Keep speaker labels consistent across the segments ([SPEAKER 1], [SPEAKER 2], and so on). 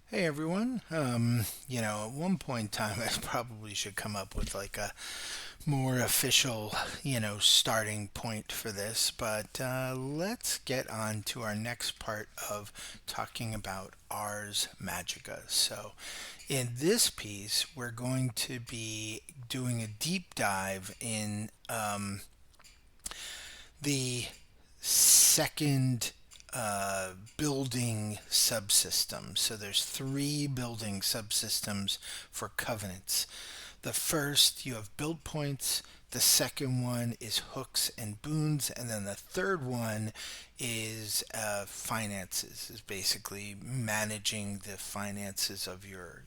[SPEAKER 1] Hey everyone. At one point in time, I probably should come up with like a more official, starting point for this. But let's get on to our next part of talking about Ars Magica. So, in this piece, we're going to be doing a deep dive in the second building subsystem. So there's three building subsystems for covenants. The first, you have build points. The second one is hooks and boons, and then the third one is finances. Is basically managing the finances of your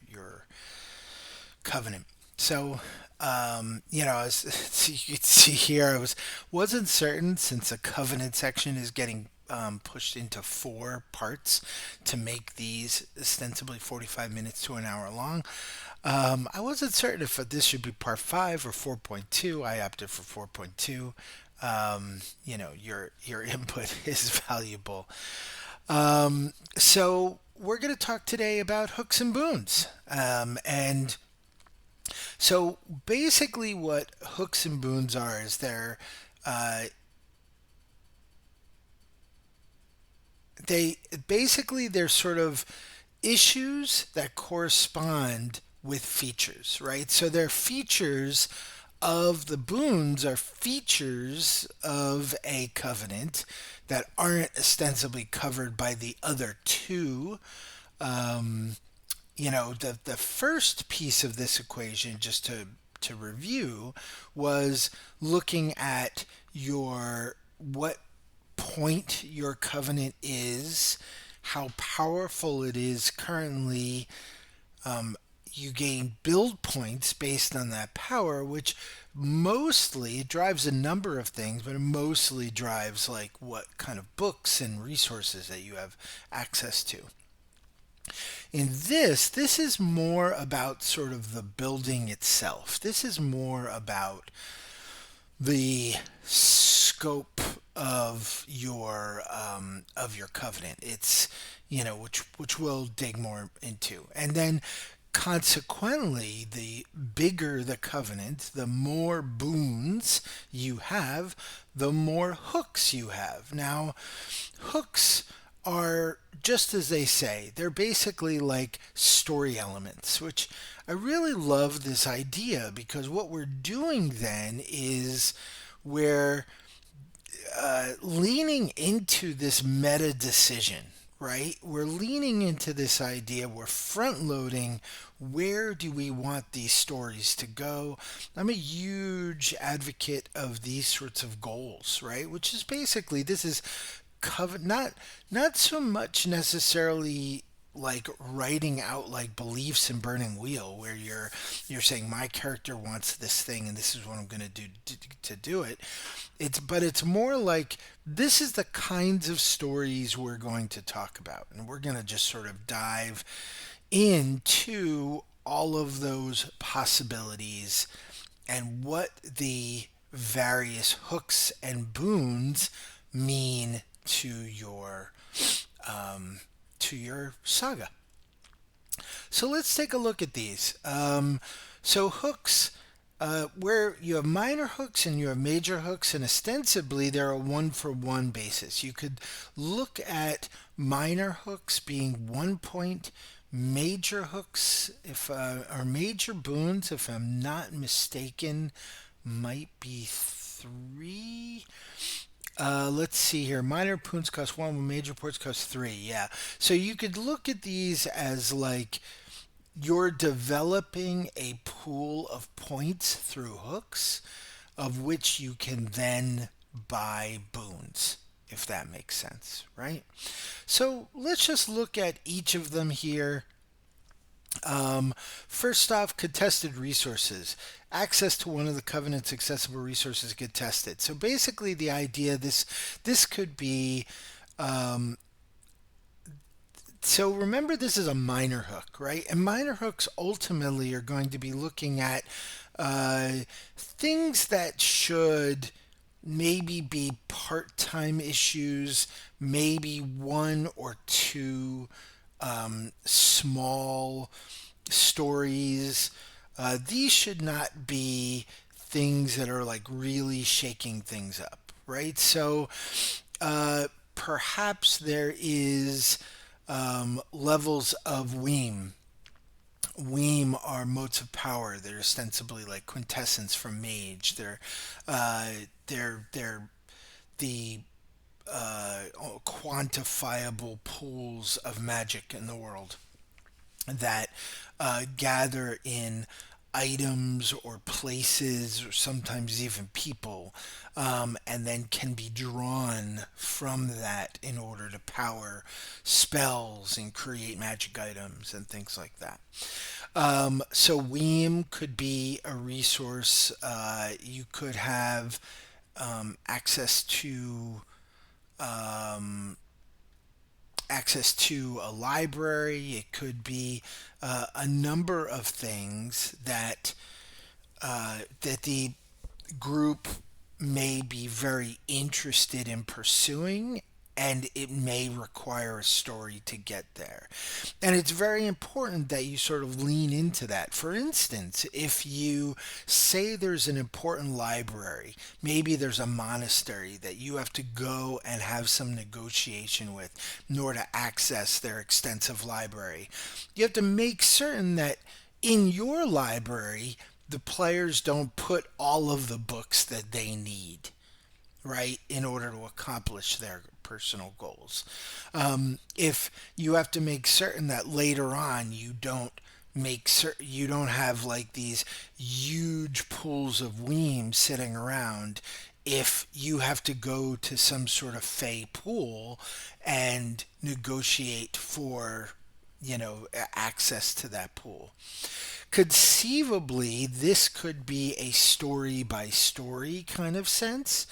[SPEAKER 1] covenant. So, as you can see here, wasn't certain since the covenant section is getting pushed into four parts to make these ostensibly 45 minutes to an hour long. I wasn't certain if this should be part 5 or 4.2. I opted for 4.2. Your input is valuable. So we're going to talk today about hooks and boons. And so basically, what hooks and boons are is uh, they're sort of issues that correspond with features, right? So they're features of the boons are features of a covenant that aren't ostensibly covered by the other two. Um, the first piece of this equation, just to review, was looking at your what point your covenant is, how powerful it is currently. You gain build points based on that power, which mostly drives a number of things, but it mostly drives like what kind of books and resources that you have access to. In this is more about sort of the building itself. This is more about the scope of your covenant. It's which we'll dig more into, and then consequently, the bigger the covenant, the more boons you have, the more hooks you have. Now, hooks are just as they say, they're basically like story elements, which I really love this idea because what we're doing then is we're leaning into this meta decision, right? We're leaning into this idea, we're front loading where do we want these stories to go. I'm a huge advocate of these sorts of goals, right? Which is basically this is not so much necessarily like writing out like beliefs in Burning Wheel where you're saying my character wants this thing and this is what I'm going to do to do it. It's more like this is the kinds of stories we're going to talk about, and we're going to just sort of dive into all of those possibilities and what the various hooks and boons mean um, to your saga. So let's take a look at these. So hooks, where you have minor hooks and you have major hooks, and ostensibly they're a one for one basis. You could look at minor hooks being 1 point, major hooks, if or major boons, if I'm not mistaken, might be 3. Let's see here. Minor points cost 1, major points cost 3. Yeah. So you could look at these as like you're developing a pool of points through hooks, of which you can then buy boons, if that makes sense, right? So let's just look at each of them here. First off, contested resources. Access to one of the covenant's accessible resources contested. So basically, the idea this could be. So remember, this is a minor hook, right? And minor hooks ultimately are going to be looking at things that should maybe be part-time issues, maybe one or two small stories. These should not be things that are like really shaking things up, right? So uh, perhaps there is levels of Weem. Weem are motes of power. They're ostensibly like quintessence from Mage. Uh, they're the quantifiable pools of magic in the world that gather in items or places or sometimes even people, and then can be drawn from that in order to power spells and create magic items and things like that. So Weem could be a resource. You could have access to a library. It could be a number of things that the group may be very interested in pursuing, and it may require a story to get there. And it's very important that you sort of lean into that. For instance, if you say there's an important library, maybe there's a monastery that you have to go and have some negotiation with in order to access their extensive library, you have to make certain that in your library, the players don't put all of the books that they need, right, in order to accomplish their personal goals. If you have to make certain that later on you don't have like these huge pools of weems sitting around, if you have to go to some sort of fey pool and negotiate for access to that pool. Conceivably, this could be a story by story kind of sense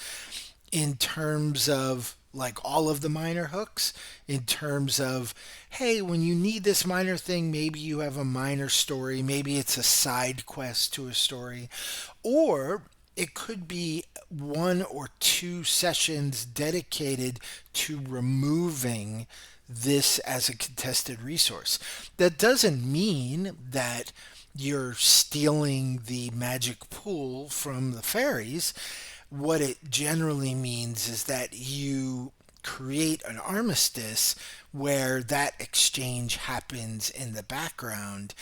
[SPEAKER 1] in terms of like all of the minor hooks, in terms of, hey, when you need this minor thing, maybe you have a minor story, maybe it's a side quest to a story, or it could be one or two sessions dedicated to removing this as a contested resource. That doesn't mean that you're stealing the magic pool from the fairies. What it generally means is that you create an armistice where that exchange happens in the background.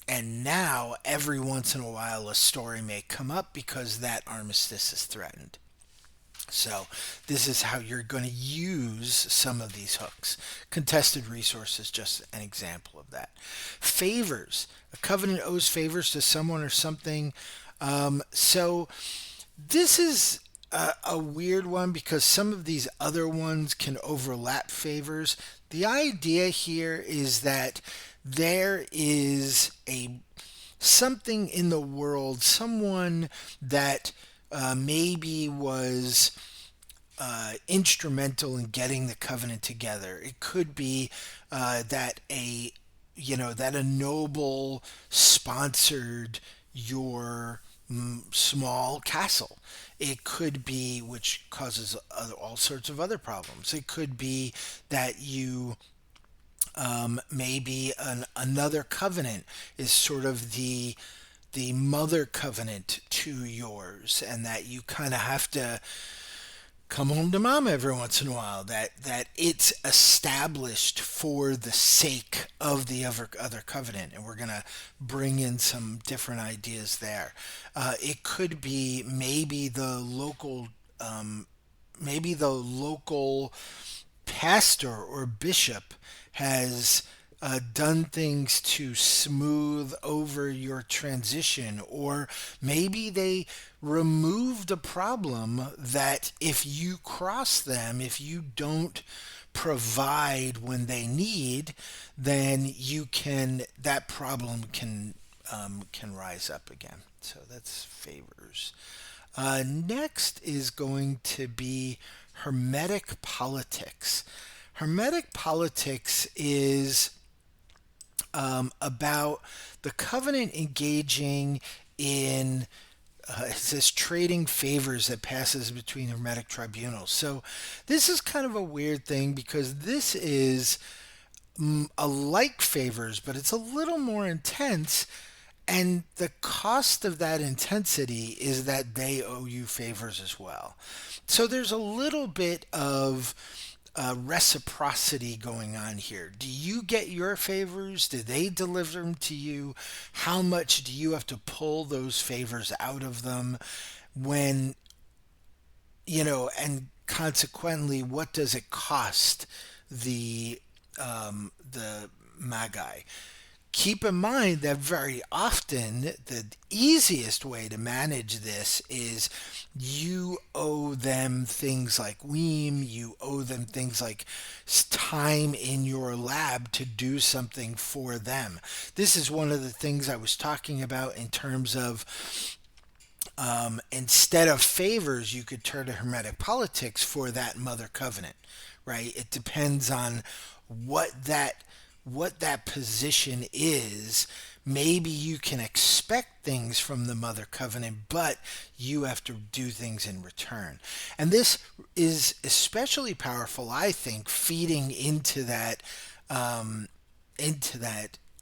[SPEAKER 1] And now, every once in a while, a story may come up because that armistice is threatened. So, this is how you're going to use some of these hooks. Contested resources, just an example of that. Favors. A covenant owes favors to someone or something. So, this is a weird one because some of these other ones can overlap favors. The idea here is that there is a something in the world, someone that maybe was instrumental in getting the covenant together. It could be that a noble sponsored your small castle. It could be, which causes all sorts of other problems. It could be that you maybe another covenant is sort of the mother covenant to yours, and that you kind of have to come home to mom every once in a while. That it's established for the sake of the other covenant, and we're gonna bring in some different ideas there. It could be maybe the local pastor or bishop has done things to smooth over your transition, or maybe they removed a problem that if you cross them, if you don't provide when they need, then that problem can rise up again. So that's favors. Next is going to be hermetic politics. Hermetic politics is about the covenant engaging in it says trading favors that passes between hermetic tribunals. So this is kind of a weird thing because this is like favors, but it's a little more intense. And the cost of that intensity is that they owe you favors as well. So there's a little bit of reciprocity going on here. Do you get your favors? Do they deliver them to you? How much do you have to pull those favors out of them when, and consequently, what does it cost the magi? Keep in mind that very often the easiest way to manage this is you owe them things like Weem, you owe them things like time in your lab to do something for them. This is one of the things I was talking about in terms of instead of favors, you could turn to hermetic politics for that mother covenant, right? It depends on what that what that position is. Maybe you can expect things from the mother covenant, but you have to do things in return. And this is especially powerful, I think, feeding into that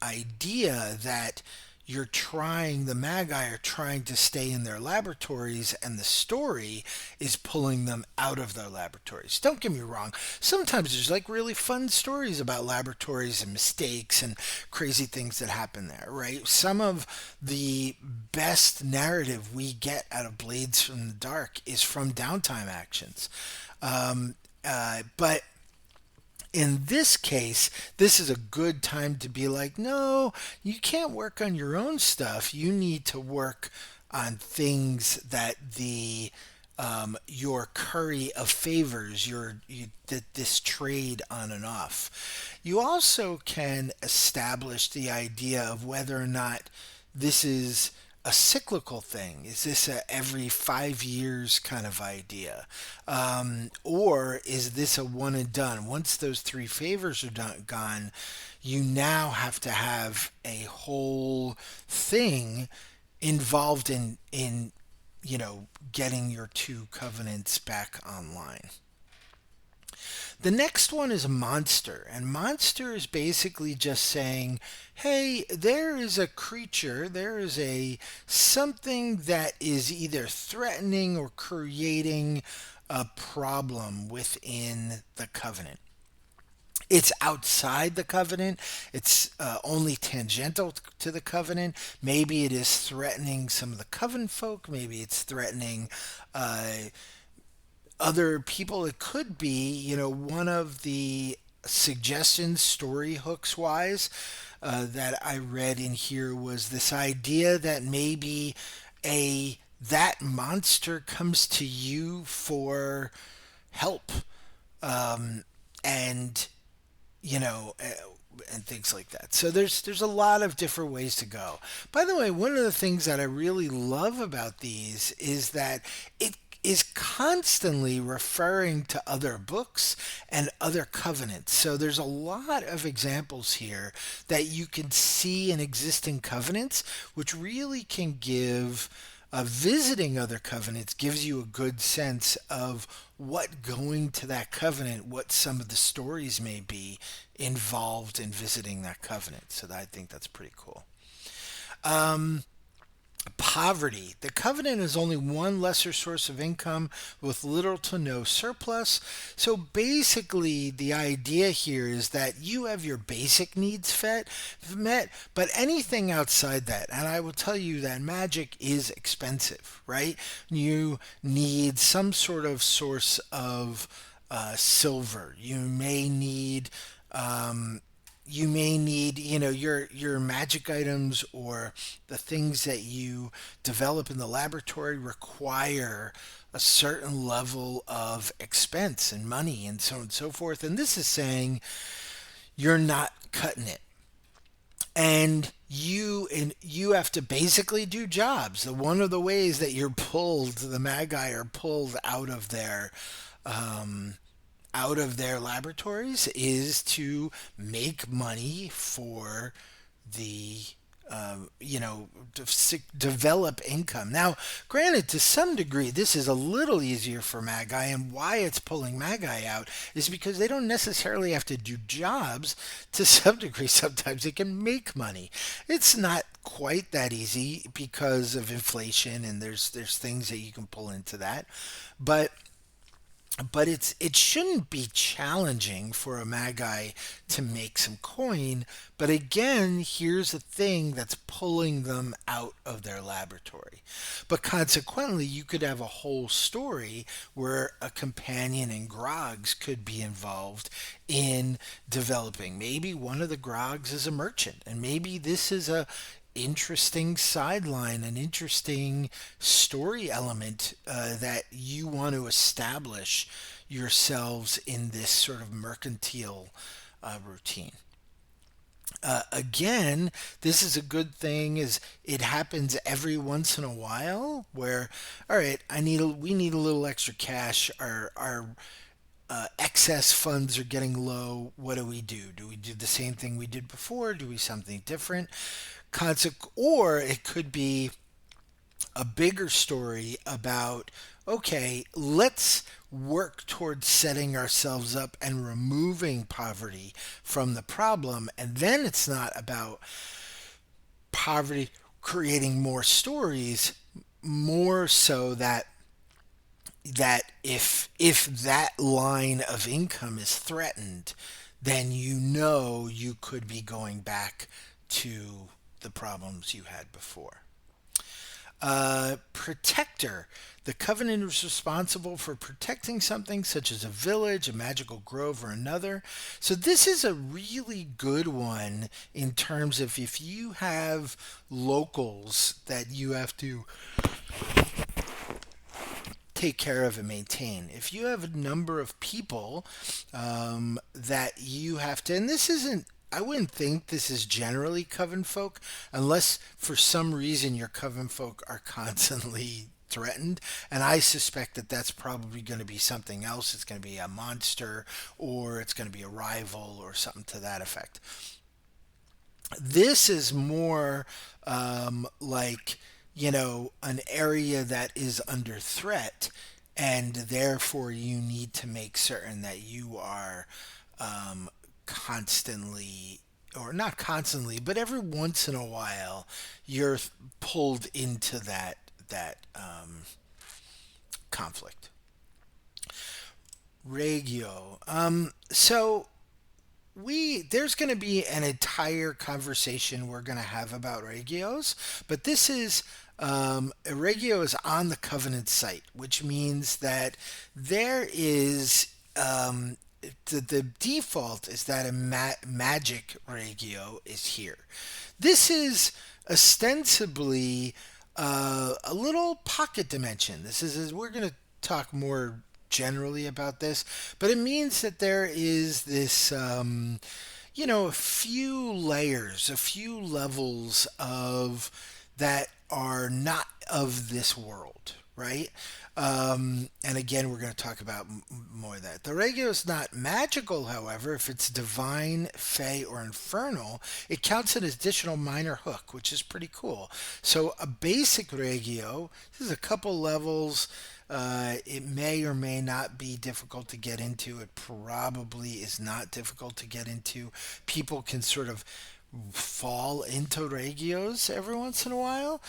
[SPEAKER 1] idea that the magi are trying to stay in their laboratories and the story is pulling them out of their laboratories. Don't get me wrong, sometimes there's like really fun stories about laboratories and mistakes and crazy things that happen there, right? Some of the best narrative we get out of Blades from the Dark is from downtime actions. But in this case, this is a good time to be like, no, you can't work on your own stuff. You need to work on things that the your curry of favors, this trade on and off. You also can establish the idea of whether or not this is a cyclical thing? Is this a every 5 years kind of idea? Or is this a one and done? Once those three favors are gone, you now have to have a whole thing involved in getting your two covenants back online. The next one is monster, and monster is basically just saying, hey, there is a creature, there is a something that is either threatening or creating a problem within the covenant. It's outside the covenant. It's only tangential to the covenant. Maybe it is threatening some of the covenant folk. Maybe it's threatening uh, other people. It could be, one of the suggestions, story hooks wise, that I read in here was this idea that maybe a that monster comes to you for help, and you know, and things like that. So there's a lot of different ways to go. By the way, one of the things that I really love about these is that it is constantly referring to other books and other covenants. So there's a lot of examples here that you can see in existing covenants, which really can give visiting other covenants gives you a good sense of what going to that covenant, what some of the stories may be involved in visiting that covenant. So I think that's pretty cool. Poverty. The covenant is only one lesser source of income with little to no surplus. So basically, the idea here is that you have your basic needs met, but anything outside that, and I will tell you that magic is expensive, right? You need some sort of source of silver. You may need your magic items or the things that you develop in the laboratory require a certain level of expense and money and so on and so forth. And this is saying you're not cutting it, and you have to basically do jobs. One of the ways that the magi are pulled out of their laboratories is to make money for the you know, develop income. Now, granted, to some degree, this is a little easier for Magi, and why it's pulling Magi out is because they don't necessarily have to do jobs. To some degree, sometimes they can make money. It's not quite that easy because of inflation, and there's things that you can pull into that, but it shouldn't be challenging for a magi to make some coin. But again, here's a thing that's pulling them out of their laboratory. But consequently, you could have a whole story where a companion in grogs could be involved in developing. Maybe one of the grogs is a merchant, and maybe this is a interesting sideline, an interesting story element that you want to establish yourselves in this sort of mercantile routine. Again, this is a good thing. Is it happens every once in a while where, all right, we need a little extra cash. Our excess funds are getting low. What do we do? Do we do the same thing we did before? Do we something different? Or it could be a bigger story about, okay, let's work towards setting ourselves up and removing poverty from the problem. And then it's not about poverty creating more stories, more so that if that line of income is threatened, then you know you could be going back to the problems you had before. Protector. The covenant is responsible for protecting something such as a village, a magical grove, or another. So this is a really good one in terms of if you have locals that you have to take care of and maintain. If you have a number of people that you have to, and this isn't, I wouldn't think this is generally coven folk, unless for some reason your coven folk are constantly threatened. And I suspect that that's probably going to be something else. It's going to be a monster, or it's going to be a rival, or something to that effect. This is more like, an area that is under threat, and therefore you need to make certain that you are constantly, or not constantly, but every once in a while, you're pulled into that conflict. Regio. So we there's going to be an entire conversation we're going to have about regios, but this is a regio is on the covenant site, which means that there is the default is that a magic regio is here. This is ostensibly a little pocket dimension. This is we're going to talk more generally about this, but it means that there is this, a few layers, a few levels of that are not of this world, right? And again, we're going to talk about more of that. The regio is not magical, however. If it's divine, fey, or infernal, it counts an additional minor hook, which is pretty cool. So a basic regio, this is a couple levels. It may or may not be difficult to get into. It probably is not difficult to get into. People can sort of fall into regios every once in a while.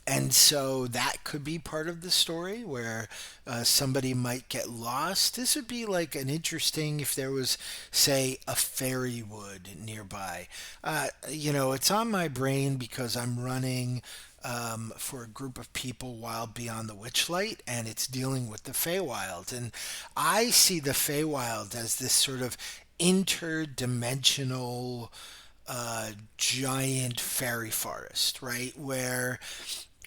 [SPEAKER 1] And so that could be part of the story where somebody might get lost. This would be like an interesting, if there was, say, a fairy wood nearby. It's on my brain because I'm running for a group of people Wild Beyond the Witchlight, and it's dealing with the Feywild. And I see the Feywild as this sort of interdimensional giant fairy forest, right? Where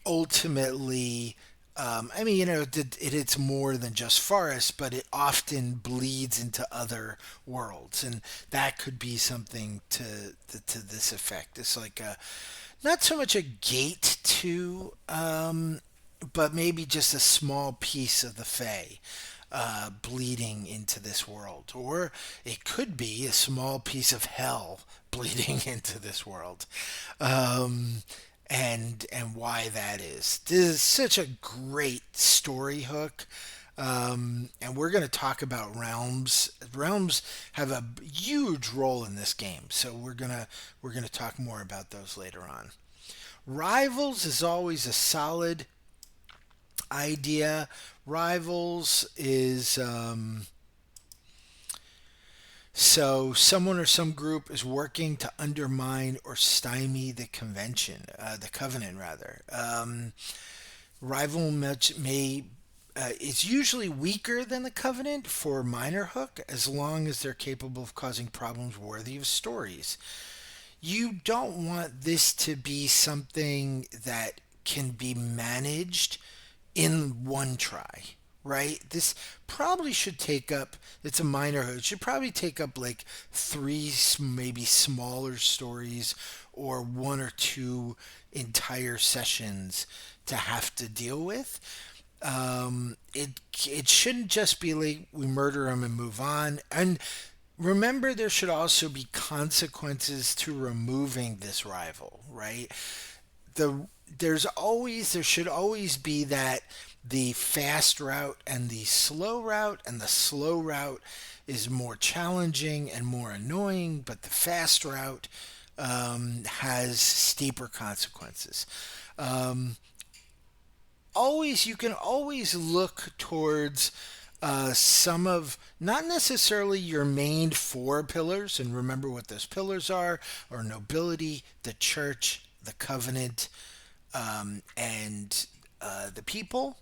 [SPEAKER 1] ultimately, it's more than just forest, but it often bleeds into other worlds, and that could be something to this effect. It's like a not so much a gate to, but maybe just a small piece of the Fae bleeding into this world, or it could be a small piece of hell bleeding into this world, um, and why that is. This is such a great story hook. And we're going to talk about realms. Realms have a huge role in this game, so we're gonna talk more about those later on. Rivals is always a solid idea. Rivals is so someone or some group is working to undermine or stymie the convention, the covenant rather. Rival match may It's usually weaker than the Covenant for minor hook as long as they're capable of causing problems worthy of stories. You don't want this to be something that can be managed in one try, right? This probably should take up, it's a minor hook, it should probably take up like three maybe smaller stories or one or two entire sessions to have to deal with. It shouldn't just be like we murder him and move on. And remember, there should also be consequences to removing this rival, right? There should always be that the fast route and the slow route, and the slow route is more challenging and more annoying, but the fast route has steeper consequences. Um, Always You can always look towards some of, not necessarily your main four pillars, and remember what those pillars are: or nobility, the church, the covenant, and the people.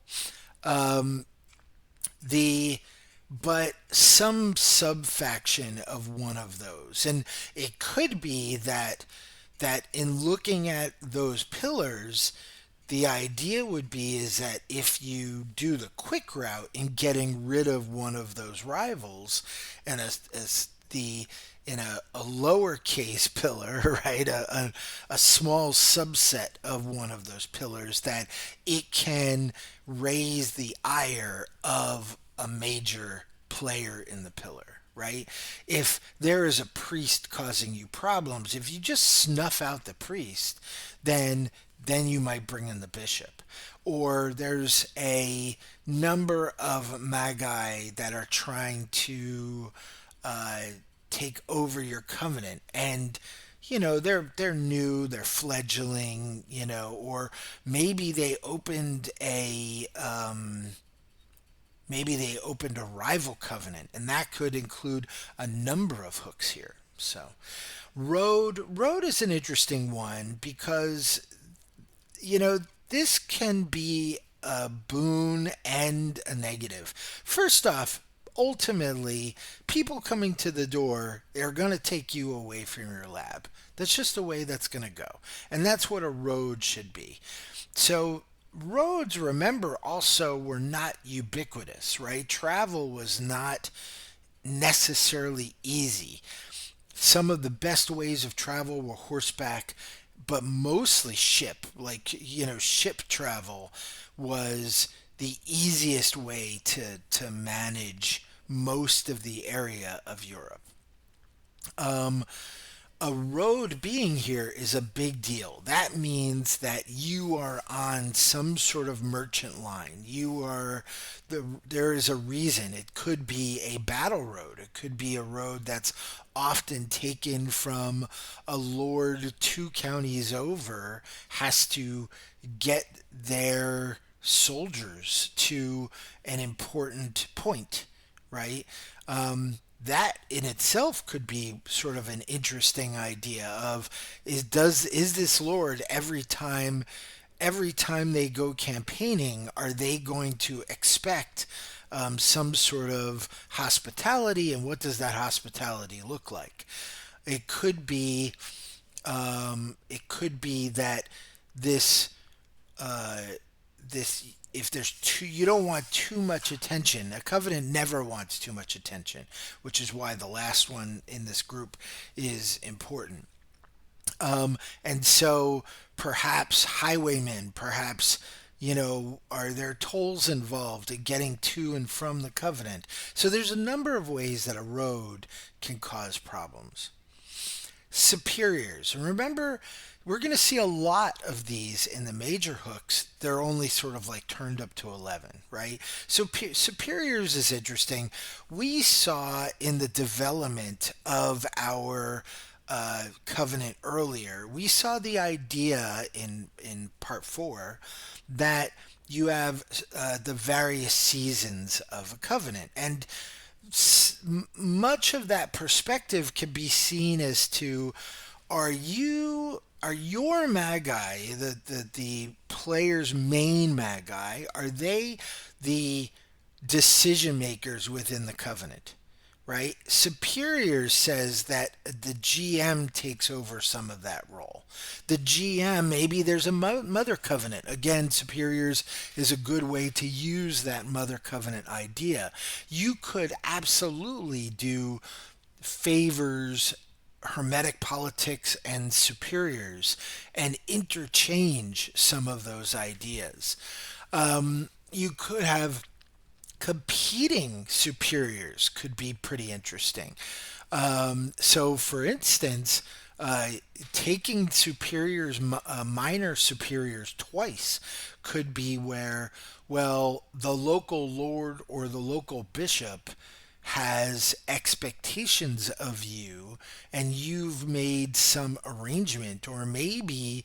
[SPEAKER 1] Um, the but some subfaction of one of those, and it could be that in looking at those pillars, the idea would be is that if you do the quick route in getting rid of one of those rivals, and as the in a lowercase pillar, right, a small subset of one of those pillars, that it can raise the ire of a major player in the pillar, right? If there is a priest causing you problems, if you just snuff out the priest, then you might bring in the bishop. Or there's a number of magi that are trying to uh, take over your covenant, and they're new, they're fledgling, or maybe they opened a rival covenant, and that could include a number of hooks here. So road is an interesting one because you know, this can be a boon and a negative. First off, ultimately, people coming to the door are going to take you away from your lab. That's just the way that's going to go. And that's what a road should be. So, roads, remember, also were not ubiquitous, right? Travel was not necessarily easy. Some of the best ways of travel were horseback, but mostly ship. Like, ship travel was the easiest way to manage most of the area of Europe. Um, a road being here is a big deal. That means that you are on some sort of merchant line. There is a reason. It could be a battle road. It could be a road that's often taken from a lord two counties over, has to get their soldiers to an important point, right? That in itself could be sort of an interesting idea of, is this lord, every time they go campaigning, are they going to expect some sort of hospitality, and what does that hospitality look like? It could be that this uh, this if there's too you don't want too much attention. A covenant never wants too much attention, which is why the last one in this group is important. And so perhaps highwaymen, perhaps, are there tolls involved in getting to and from the covenant? So there's a number of ways that a road can cause problems. superiors. Remember, we're going to see a lot of these in the major hooks. They're only sort of like turned up to 11, right? So superiors is interesting. We saw in the development of our covenant earlier, we saw the idea in part four that you have the various seasons of a covenant, and much of that perspective can be seen as to, are your magi, the player's main magi, are they the decision makers within the covenant, right? Superior says that the GM takes over some of that role. The GM, maybe there's a mother covenant. Again, superiors is a good way to use that mother covenant idea. You could absolutely do favors, hermetic politics, and superiors and interchange some of those ideas. You could have competing superiors, could be pretty interesting. So, for instance, uh, taking superiors, minor superiors twice could be where, well, the local lord or the local bishop has expectations of you and you've made some arrangement, or maybe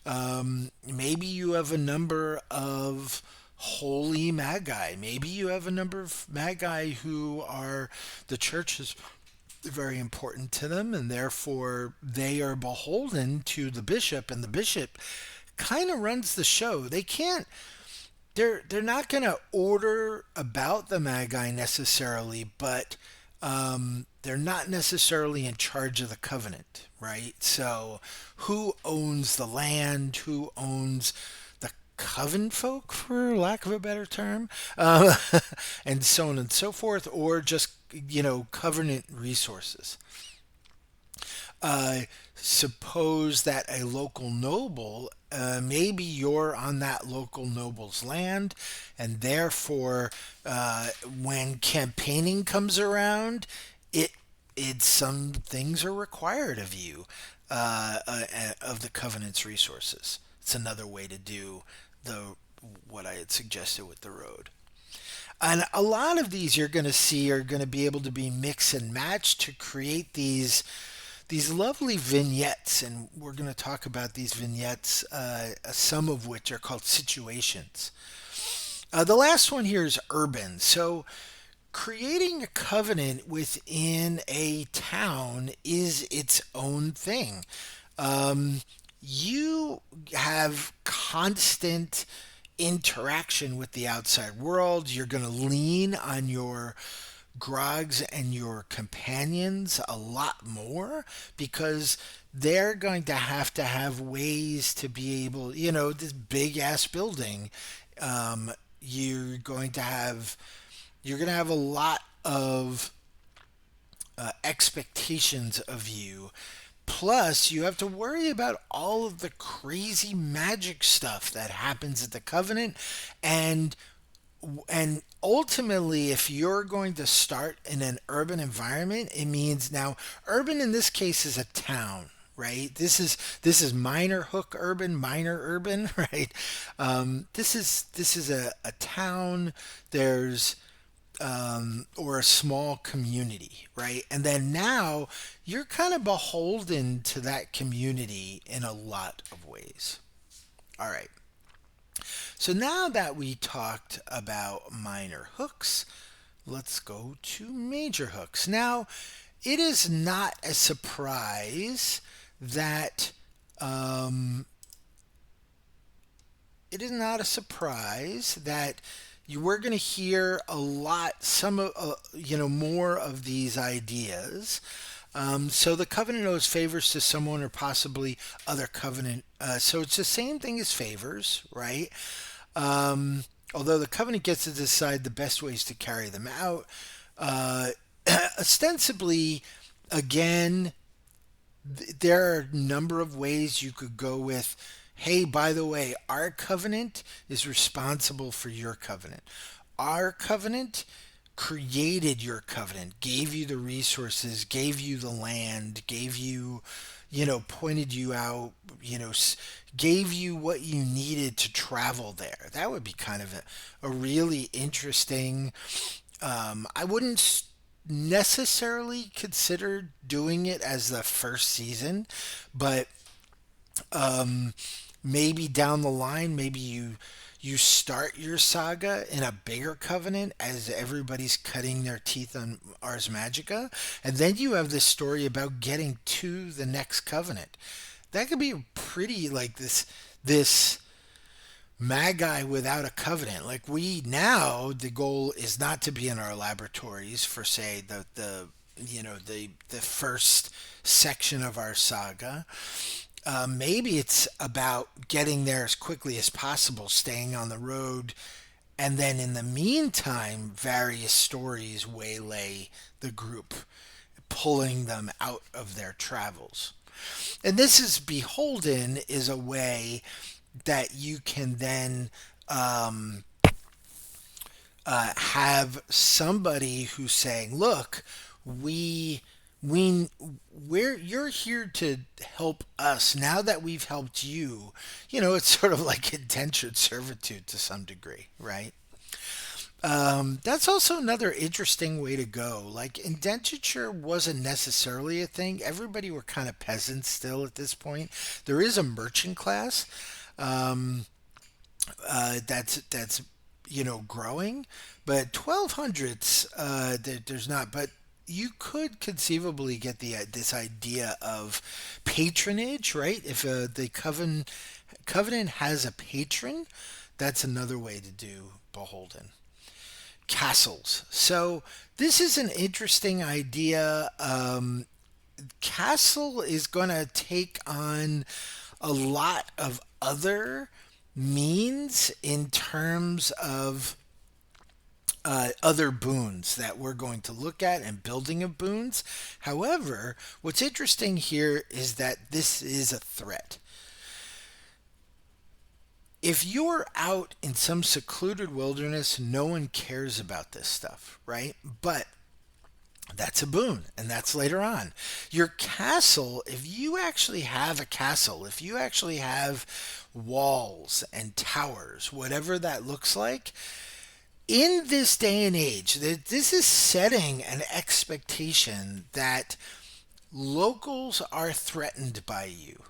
[SPEAKER 1] you have a number of holy magi. Maybe you have a number of magi who are, the church is very important to them, and therefore they are beholden to the bishop, and the bishop kind of runs the show. They can't, they're not going to order about the magi necessarily, but they're not necessarily in charge of the covenant, right? So, who owns the land? Who owns the coven folk, for lack of a better term, and so on and so forth, or just covenant resources. uh, Suppose that a local noble, maybe you're on that local noble's land, and therefore, when campaigning comes around, it some things are required of you, of the covenant's resources. It's another way to do the what I had suggested with the road. And a lot of these you're going to see are going to be able to be mix and match to create these lovely vignettes, and we're going to talk about these vignettes, some of which are called situations. The last one here is urban. So, creating a covenant within a town is its own thing. Um, you have constant interaction with the outside world. You're going to lean on your grogs and your companions a lot more, because they're going to have ways to be able, this big ass building. Um, you're going to have you're going to have a lot of expectations of you. Plus, you have to worry about all of the crazy magic stuff that happens at the Covenant, and ultimately, if you're going to start in an urban environment, it means, now urban in this case is a town, right? This is minor hook urban, minor urban, right? This is a town. There's or a small community, right? And then now you're kind of beholden to that community in a lot of ways. All right. So now that we talked about minor hooks, let's go to major hooks. Now, it is not a surprise that um, it is not a surprise that you were going to hear a lot, some of more of these ideas. So the covenant owes favors to someone or possibly other covenant. So it's the same thing as favors, right? Um, Although the covenant gets to decide the best ways to carry them out. Uh, Ostensibly, again, there are a number of ways you could go with, hey, by the way, our covenant is responsible for your covenant. Our covenant created your covenant, gave you the resources, gave you the land, gave you, pointed you out, you know, gave you what you needed to travel there. That would be kind of a really interesting. I wouldn't necessarily consider doing it as the first season, but maybe down the line, maybe you start your saga in a bigger covenant as everybody's cutting their teeth on Ars Magica, and then you have this story about getting to the next covenant. That could be pretty like this Magi without a covenant. Like we now, the goal is not to be in our laboratories for say the first section of our saga. Maybe it's about getting there as quickly as possible, staying on the road, and then in the meantime, various stories waylay the group, pulling them out of their travels. And this is Beholden is a way that you can then have somebody who's saying, "Look, we we we're you're here to help us now that we've helped you." It's sort of like indentured servitude to some degree, right? That's also another interesting way to go. Like indenture wasn't necessarily a thing. Everybody were kind of peasants still at this point. There is a merchant class, that's growing, but 1200s there's not. But you could conceivably get the this idea of patronage, right? If the covenant has a patron, that's another way to do beholden. Castles. So this is an interesting idea. Castle is going to take on a lot of other means in terms of other boons that we're going to look at and building of boons. However, what's interesting here is that this is a threat. If you're out in some secluded wilderness, no one cares about this stuff, right? But that's a boon, and that's later on. Your castle, if you actually have a castle, if you actually have walls and towers, whatever that looks like, in this day and age, this is setting an expectation that locals are threatened by you,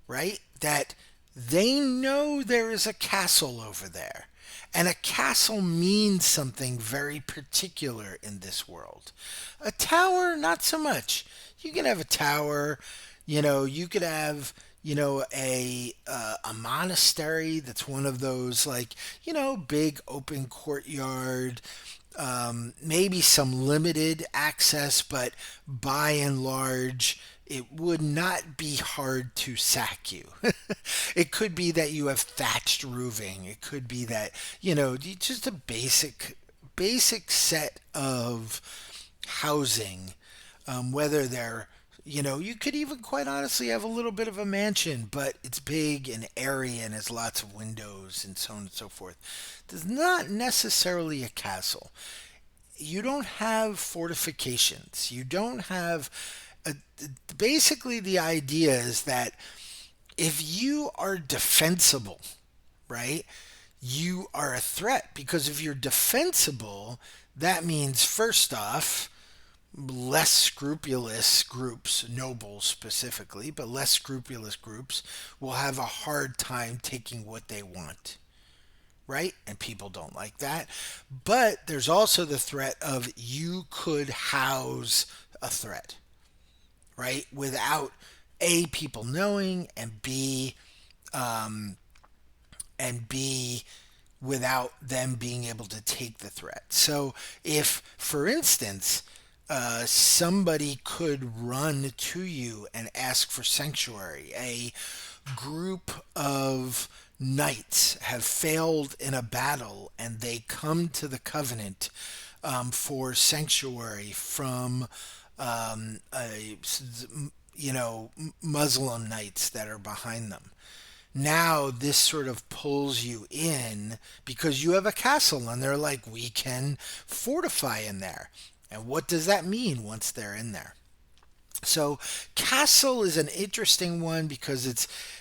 [SPEAKER 1] right? That they know there is a castle over there. And a castle means something very particular in this world. A tower, not so much. You can have a tower, you could have, a monastery that's one of those like, big open courtyard, maybe some limited access, but by and large, it would not be hard to sack you. It could be that you have thatched roofing. It could be that, just a basic set of housing, whether they're, you could even quite honestly have a little bit of a mansion, but it's big and airy and has lots of windows and so on and so forth. It's not necessarily a castle. You don't have fortifications. You don't have. A, Basically, the idea is that if you are defensible, right, you are a threat because if you're defensible, that means first off, less scrupulous groups, nobles specifically, but less scrupulous groups will have a hard time taking what they want, right? And people don't like that. But there's also the threat of you could house a threat, right? Without A, people knowing, and B, without them being able to take the threat. So if, for instance, somebody could run to you and ask for sanctuary, a group of knights have failed in a battle and they come to the covenant for sanctuary from a Muslim knights that are behind them. now this sort of pulls you in because you have a castle and they're like, we can fortify in there. And what does that mean once they're in there? So castle is an interesting one because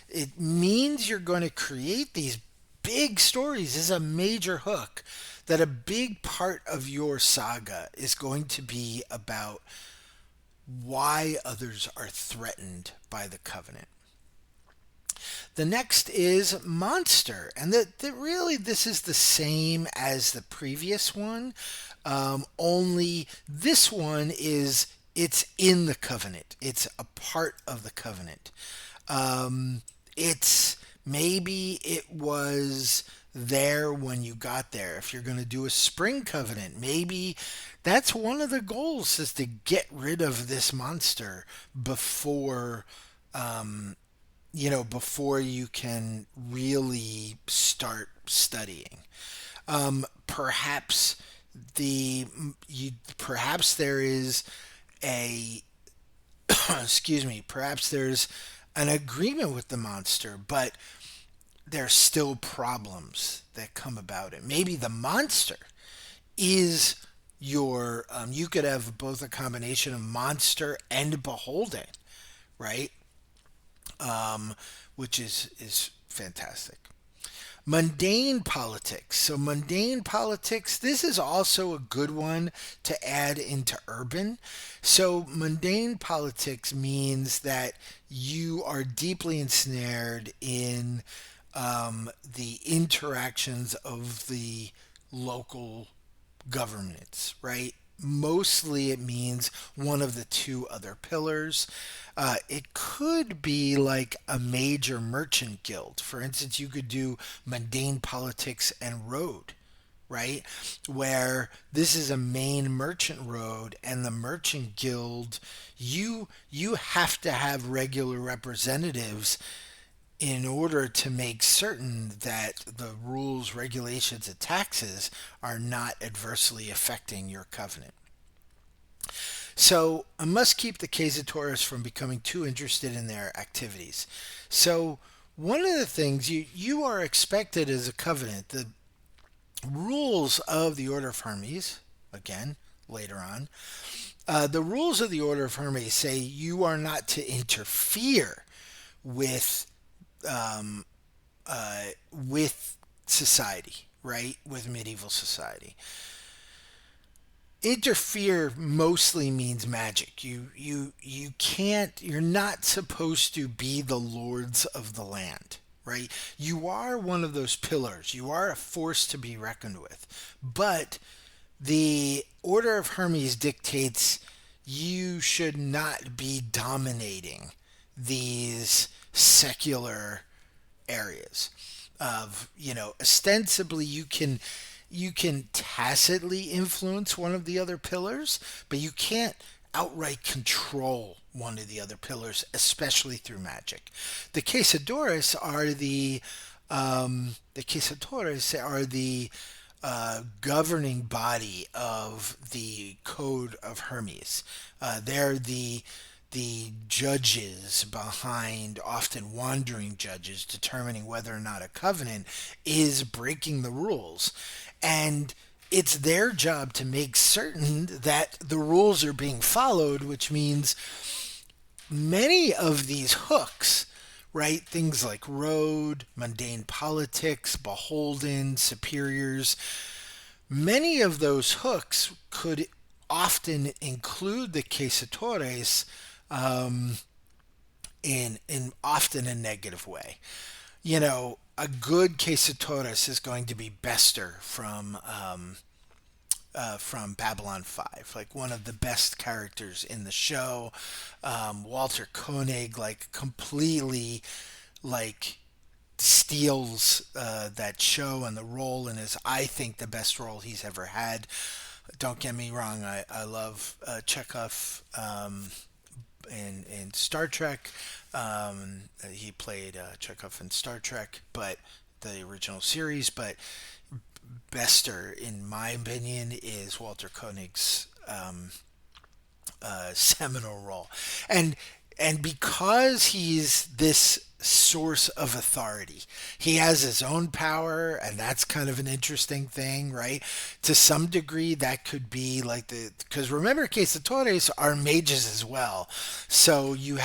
[SPEAKER 1] it means you're going to create these big stories. This is a major hook that a big part of your saga is going to be about why others are threatened by the covenant. The next is monster, and that really this is the same as the previous one, only this one is it's in the covenant. It's a part of the covenant. It's maybe it was there when you got there. If you're going to do a spring covenant, maybe that's one of the goals is to get rid of this monster before before you can really start studying. Perhaps perhaps there is a excuse me, perhaps there's an agreement with the monster, but there's still problems that come about it. Maybe the monster is you could have both a combination of monster and beholden, right? Which is fantastic. Mundane politics. So mundane politics, this is also a good one to add into urban. So mundane politics means that you are deeply ensnared in the interactions of the local governments, right? Mostly it means one of the two other pillars. It could be like a major merchant guild. For instance, you could do mundane politics and road, right? Where this is a main merchant road and the merchant guild, you have to have regular representatives in order to make certain that the rules, regulations, and taxes are not adversely affecting your covenant. So I must keep the Quesatores from becoming too interested in their activities. So one of the things you are expected as a covenant, the rules of the Order of Hermes, again later on, the rules of the Order of Hermes say you are not to interfere with with society, right? With medieval society. Interfere mostly means magic. You can't. You're not supposed to be the lords of the land, right? You are one of those pillars. You are a force to be reckoned with, but the Order of Hermes dictates you should not be dominating these secular areas of ostensibly you can tacitly influence one of the other pillars, but you can't outright control one of the other pillars, especially through magic. The quesadores are the governing body of the Code of Hermes. They're the judges behind, often wandering judges, determining whether or not a covenant is breaking the rules. And it's their job to make certain that the rules are being followed, which means many of these hooks, right? Things like road, mundane politics, beholden, superiors, many of those hooks could often include the quesatores in often a negative way. A good quesatores is going to be Bester from Babylon 5, like one of the best characters in the show. Walter Koenig, like completely, like steals that show and the role and is, I think, the best role he's ever had. Don't get me wrong, I love Chekhov in Star Trek. He played Chekhov in Star Trek, but the original series. But Bester, in my opinion, is Walter Koenig's seminal role, and because he's this source of authority. He has his own power, and that's kind of an interesting thing, right? To some degree, that could be like because remember, Quesadores are mages as well. So you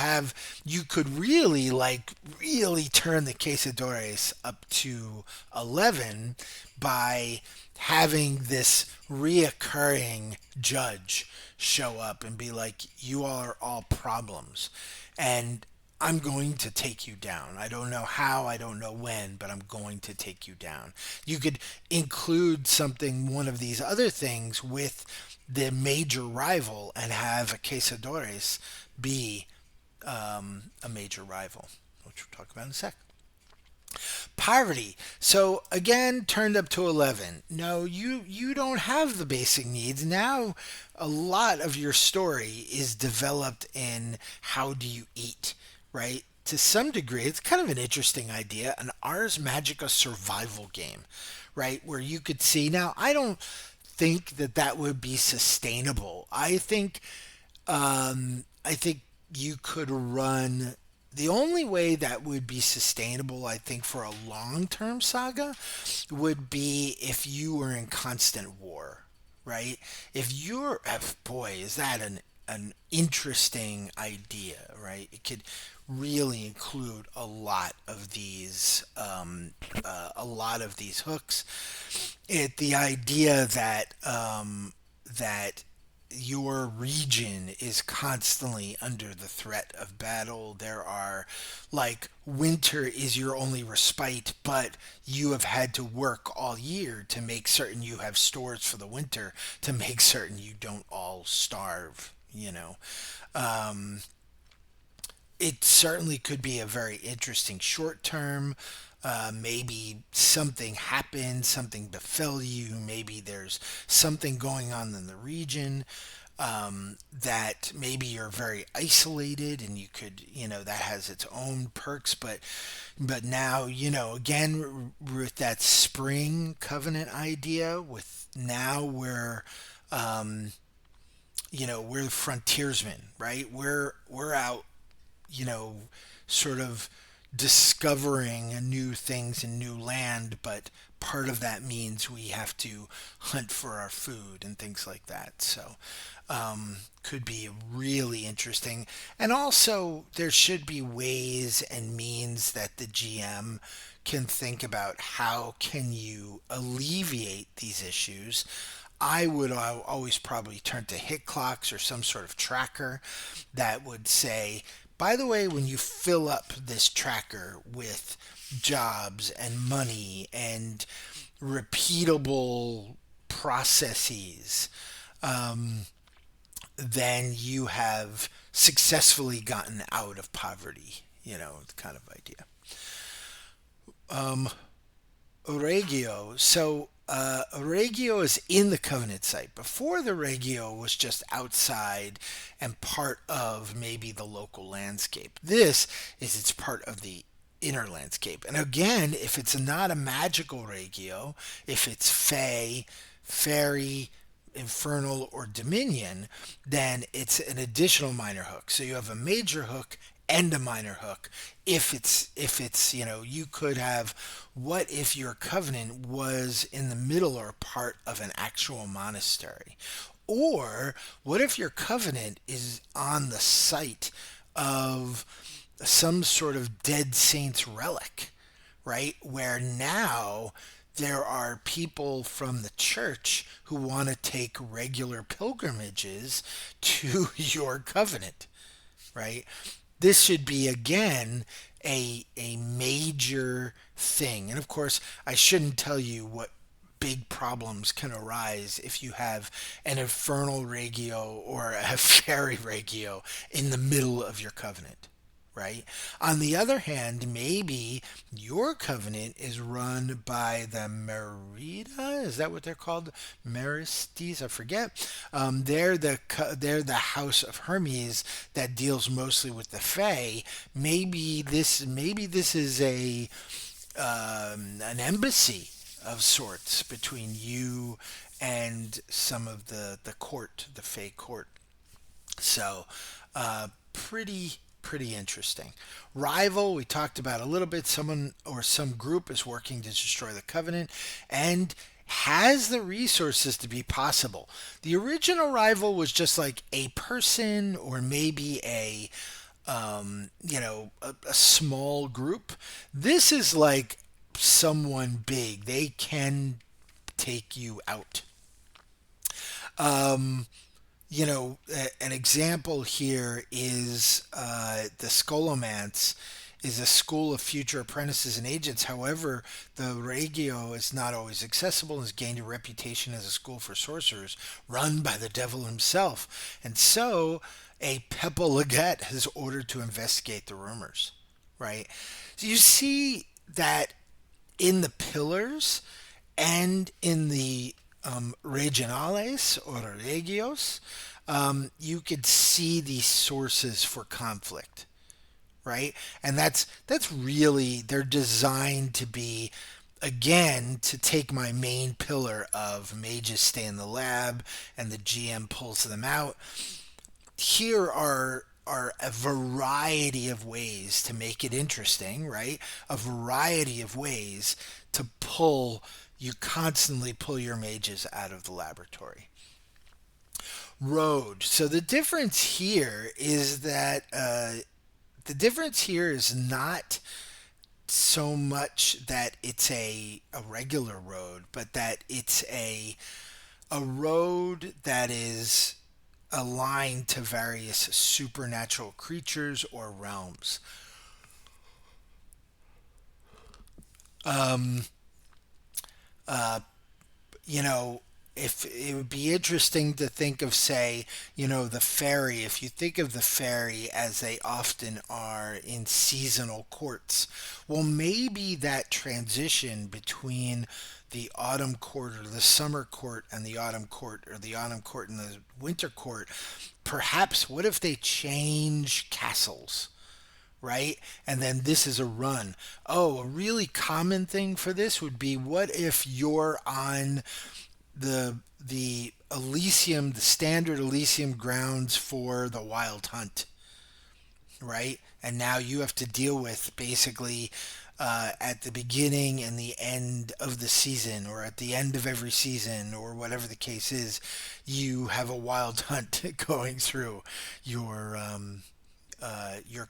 [SPEAKER 1] could really, really turn the Quesadores up to 11 by having this reoccurring judge show up and be like, you are all problems. And I'm going to take you down. I don't know how, I don't know when, but I'm going to take you down. You could include something, one of these other things, with the major rival and have a Quesadores be a major rival, which we'll talk about in a sec. Poverty. So again, turned up to 11. No, you don't have the basic needs. Now a lot of your story is developed in how do you eat, right? To some degree, it's kind of an interesting idea, an Ars Magica survival game, right? Where you could see. Now, I don't think that that would be sustainable. I think you could run. The only way that would be sustainable, I think, for a long term saga would be if you were in constant war, right? If you're, boy, is that an interesting idea, right? It could really include a lot of these hooks. The idea that your region is constantly under the threat of battle. There are, like, winter is your only respite, but you have had to work all year to make certain you have stores for the winter, to make certain you don't all starve, you know. Um, it certainly could be a very interesting short term. Maybe something happened, something befell you. Maybe there's something going on in the region, that maybe you're very isolated, and you could, that has its own perks. But now, again, with that spring covenant idea, with now we're frontiersmen, right? We're out, you know, sort of discovering new things in new land, but part of that means we have to hunt for our food and things like that. So, could be really interesting. And also, there should be ways and means that the GM can think about how can you alleviate these issues. I would always probably turn to hit clocks or some sort of tracker that would say, by the way, when you fill up this tracker with jobs and money and repeatable processes, um, then you have successfully gotten out of poverty. The kind of idea. Um, Regio. So Regio is in the Covenant site. Before, the Regio was just outside and part of maybe the local landscape. This is it's part of the inner landscape. And again, if it's not a magical Regio, if it's Fey, Fairy, Infernal, or Dominion, then it's an additional minor hook. So you have a major hook and a minor hook. If it's you could have, what if your covenant was in the middle or part of an actual monastery, or what if your covenant is on the site of some sort of dead saint's relic, right? Where now there are people from the church who want to take regular pilgrimages to your covenant, right? This should be, again, a major thing. And of course, I shouldn't tell you what big problems can arise if you have an infernal regio or a fairy regio in the middle of your covenant, right? On the other hand, maybe your covenant is run by the Merida. Is that what they're called? Meristes, I forget. They're the House of Hermes that deals mostly with the Fae. Maybe this is a an embassy of sorts between you and some of the court, the Fae court. So, pretty pretty interesting. Rival, we talked about a little bit. Someone or some group is working to destroy the covenant and has the resources to be possible. The original rival was just like a person or maybe a small group. This is like someone big. They can take you out. Um, an example here is the Scholomance is a school of future apprentices and agents. However, the Regio is not always accessible and has gained a reputation as a school for sorcerers run by the devil himself. And so, a Peppa Leggett has ordered to investigate the rumors, right? So you see that in the pillars and in the regionales or regios, you could see these sources for conflict, right? And that's really they're designed to be again to take my main pillar of mages stay in the lab and the GM pulls them out. Here are a variety of ways to make it interesting, right? A variety of ways to pull you constantly pull your mages out of the laboratory. Road. So the difference here is not so much that it's a regular road, but that it's a road that is aligned to various supernatural creatures or realms. Um, uh, you know, if it would be interesting to think of, say, the fairy, if you think of the fairy as they often are in seasonal courts, well, maybe that transition between the autumn court or the summer court and the autumn court or the autumn court and the winter court, perhaps what if they change castles? Right? And then this is a run. Oh, a really common thing for this would be what if you're on the Elysium, the standard Elysium grounds for the Wild Hunt, right? And now you have to deal with basically at the beginning and the end of the season, or at the end of every season, or whatever the case is, you have a wild hunt going through your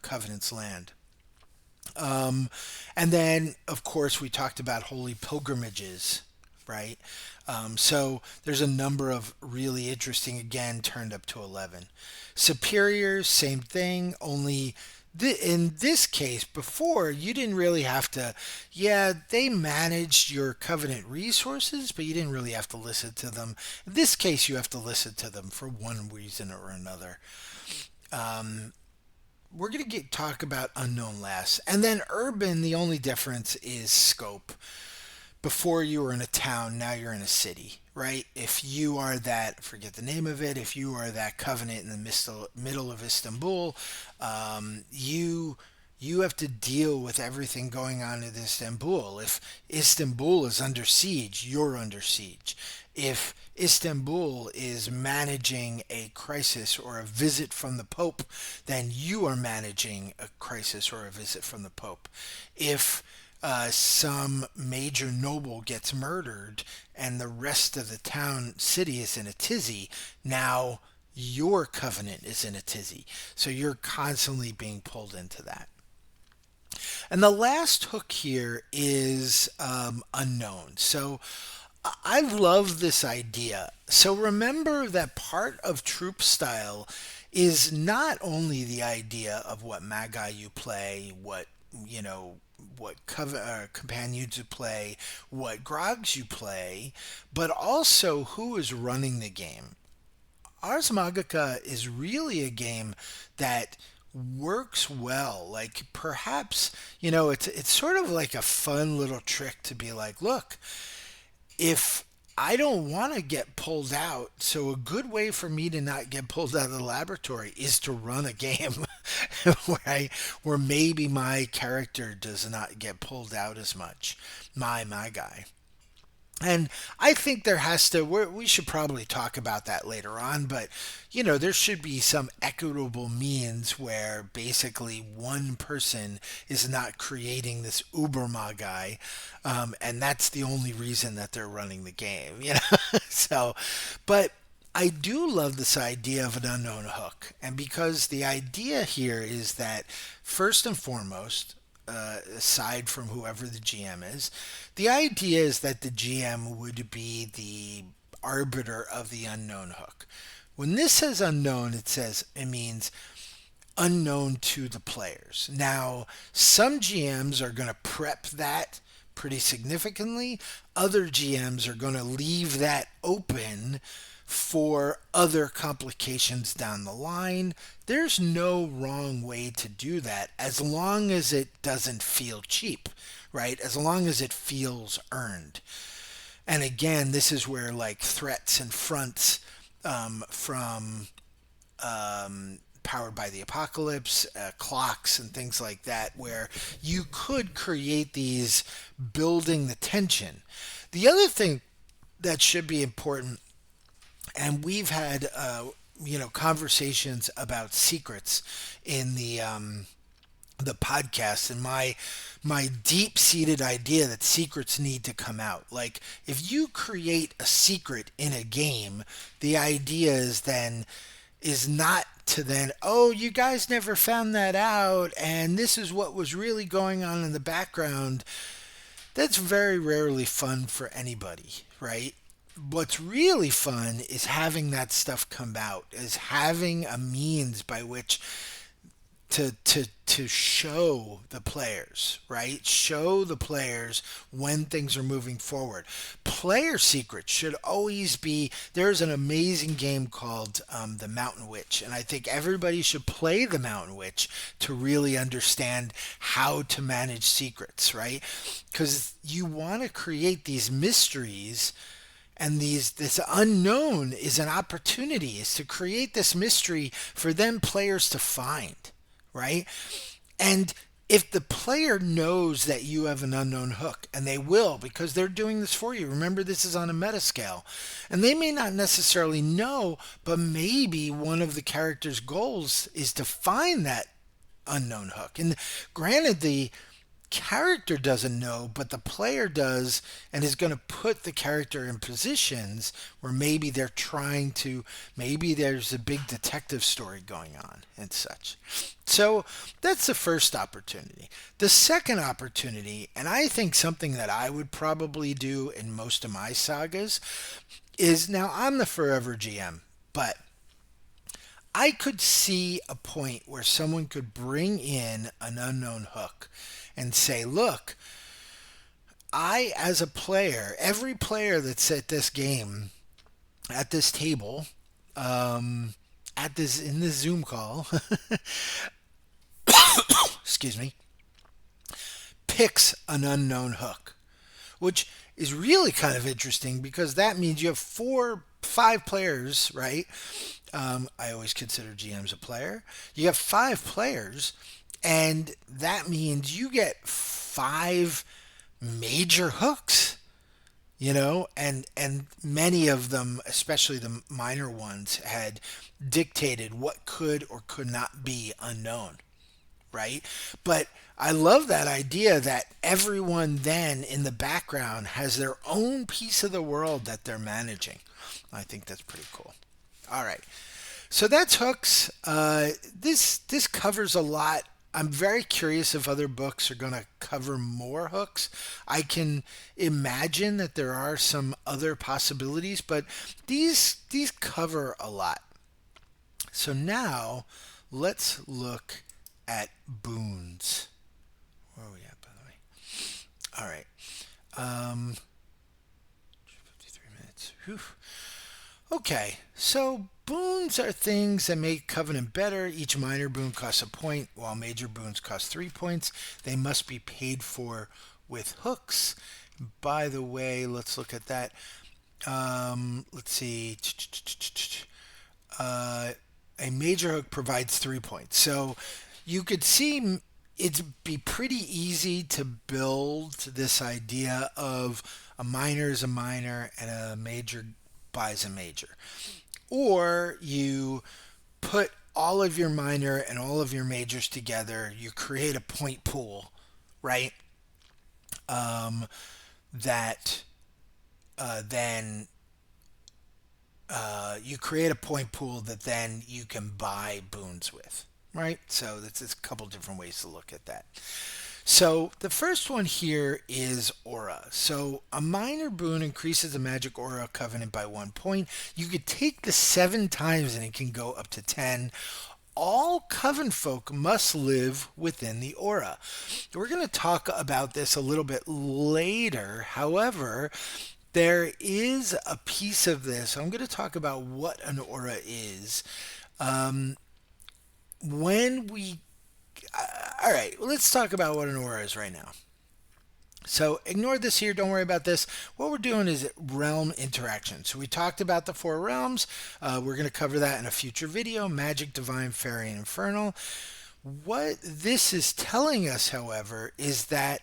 [SPEAKER 1] Covenant's land. Um, and then, of course, we talked about holy pilgrimages, right? So there's a number of really interesting, again, turned up to 11. Superiors, same thing, only in this case, before, you didn't really have to, yeah, they managed your covenant resources, but you didn't really have to listen to them. In this case, you have to listen to them for one reason or another. Um, we're going to get talk about unknown last. And then urban, the only difference is scope. Before you were in a town, now you're in a city, right? If you are that, forget the name of it, if you are that covenant in the middle of Istanbul, you have to deal with everything going on in Istanbul. If Istanbul is under siege, you're under siege. If Istanbul is managing a crisis or a visit from the Pope, then you are managing a crisis or a visit from the Pope. If some major noble gets murdered and the rest of the town city is in a tizzy, now your covenant is in a tizzy. So you're constantly being pulled into that. And the last hook here is unknown. So I love this idea. So remember that part of troop style is not only the idea of what magi you play, what companions you play, what grogs you play, but also who is running the game. Ars Magica is really a game that works well. Like perhaps, it's sort of like a fun little trick to be like, look, if I don't want to get pulled out, so a good way for me to not get pulled out of the laboratory is to run a game where maybe my character does not get pulled out as much. My guy. And I think there has to, we should probably talk about that later on, but there should be some equitable means where basically one person is not creating this Uberma guy, and that's the only reason that they're running the game. So, but I do love this idea of an unknown hook. And because the idea here is that, first and foremost, aside from whoever the GM is, the idea is that the GM would be the arbiter of the unknown hook. When this says unknown, it means unknown to the players. Now, some GMs are going to prep that pretty significantly. Other GMs are going to leave that open for other complications down the line. There's no wrong way to do that as long as it doesn't feel cheap, right? As long as it feels earned. And again, this is where like threats and fronts from Powered by the Apocalypse, clocks, and things like that, where you could create these building the tension. The other thing that should be important, and we've had conversations about secrets in the podcast, and my deep seated idea that secrets need to come out. Like, if you create a secret in a game, the idea is not to then, oh, you guys never found that out, and this is what was really going on in the background. That's very rarely fun for anybody, right? What's really fun is having that stuff come out, is having a means by which to show the players, right? Show the players when things are moving forward. Player secrets should always be. There's an amazing game called The Mountain Witch, and I think everybody should play The Mountain Witch to really understand how to manage secrets, right? Because you want to create these mysteries, and this unknown is an opportunity, is to create this mystery for them players to find, right? And if the player knows that you have an unknown hook, and they will because they're doing this for you, remember this is on a meta scale, and they may not necessarily know, but maybe one of the character's goals is to find that unknown hook. And granted, the character doesn't know, but the player does, and is going to put the character in positions where maybe they're trying to, maybe there's a big detective story going on and such. So that's the first opportunity. The second opportunity, and I think something that I would probably do in most of my sagas, is, now I'm the forever GM, but I could see a point where someone could bring in an unknown hook and say, look, I, as a player, every player that's at this game, at this table, in this Zoom call, excuse me, picks an unknown hook, which is really kind of interesting because that means you have 5 players, right? I always consider GMs a player. You have 5 players, and that means you get 5 major hooks, and many of them, especially the minor ones, had dictated what could or could not be unknown, right? But I love that idea that everyone then in the background has their own piece of the world that they're managing. I think that's pretty cool. All right. So that's hooks. This covers a lot. I'm very curious if other books are going to cover more hooks. I can imagine that there are some other possibilities, but these cover a lot. So now let's look at Boons. Where are we at, by the way? All right. 53 minutes. Whew. Okay, so boons are things that make Covenant better. Each minor boon costs a point, while major boons cost 3 points. They must be paid for with hooks. By the way, let's look at that. Let's see. A major hook provides 3 points. So you could see it'd be pretty easy to build this idea of a minor is a minor and a major buys a major. Or you put all of your minor and all of your majors together, you create a point pool, right? Um, that then you create a point pool that then you can buy boons with, right? So that's a couple different ways to look at that. So the first one here is aura. So a minor boon increases the magic aura covenant by 1 point. You could take the 7 times and it can go up to 10. All coven folk must live within the aura. We're going to talk about this a little bit later. However, there is a piece of this. I'm going to talk about what an aura is. Um, when we All right, let's talk about what an aura is right now. So ignore this here. Don't worry about this. What we're doing is realm interaction. So we talked about the 4 realms. We're going to cover that in a future video: magic, divine, fairy, and infernal. What this is telling us, however, is that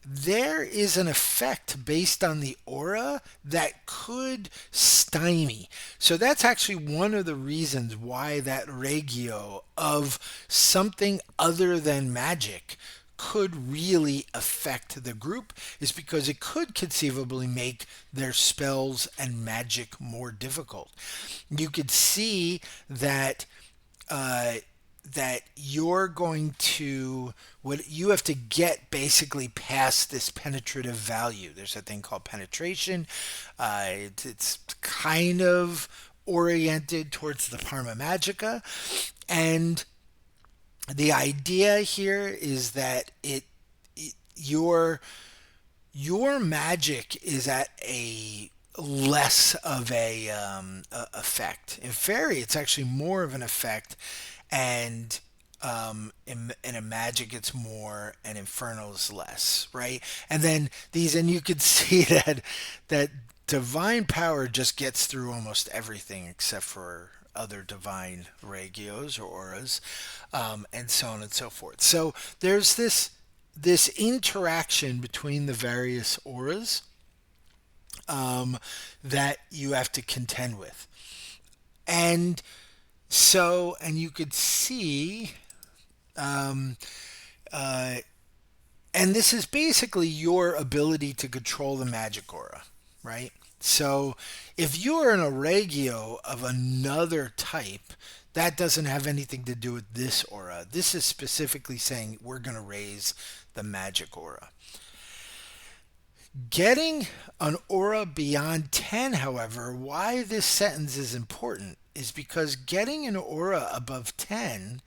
[SPEAKER 1] there is an effect based on the aura that could stymie. So that's actually one of the reasons why that regio of something other than magic could really affect the group, is because it could conceivably make their spells and magic more difficult. You could see that uh, that you're going to what you have to get basically past this penetrative value. There's a thing called penetration. It's kind of oriented towards the Parma Magica, and the idea here is that your your magic is at a less of a effect. In fairy, it's actually more of an effect, and in a magic, it's more, and infernal is less, right? And then and you could see that divine power just gets through almost everything except for other divine regios or auras, and so on and so forth. So there's this interaction between the various auras, um, that you have to contend with. And and you could see, um, uh, and this is basically your ability to control the magic aura, right? So if you are in a regio of another type, that doesn't have anything to do with this aura. This is specifically saying we're going to raise the magic aura. Getting an aura beyond 10, however, why this sentence is important is because getting an aura above 10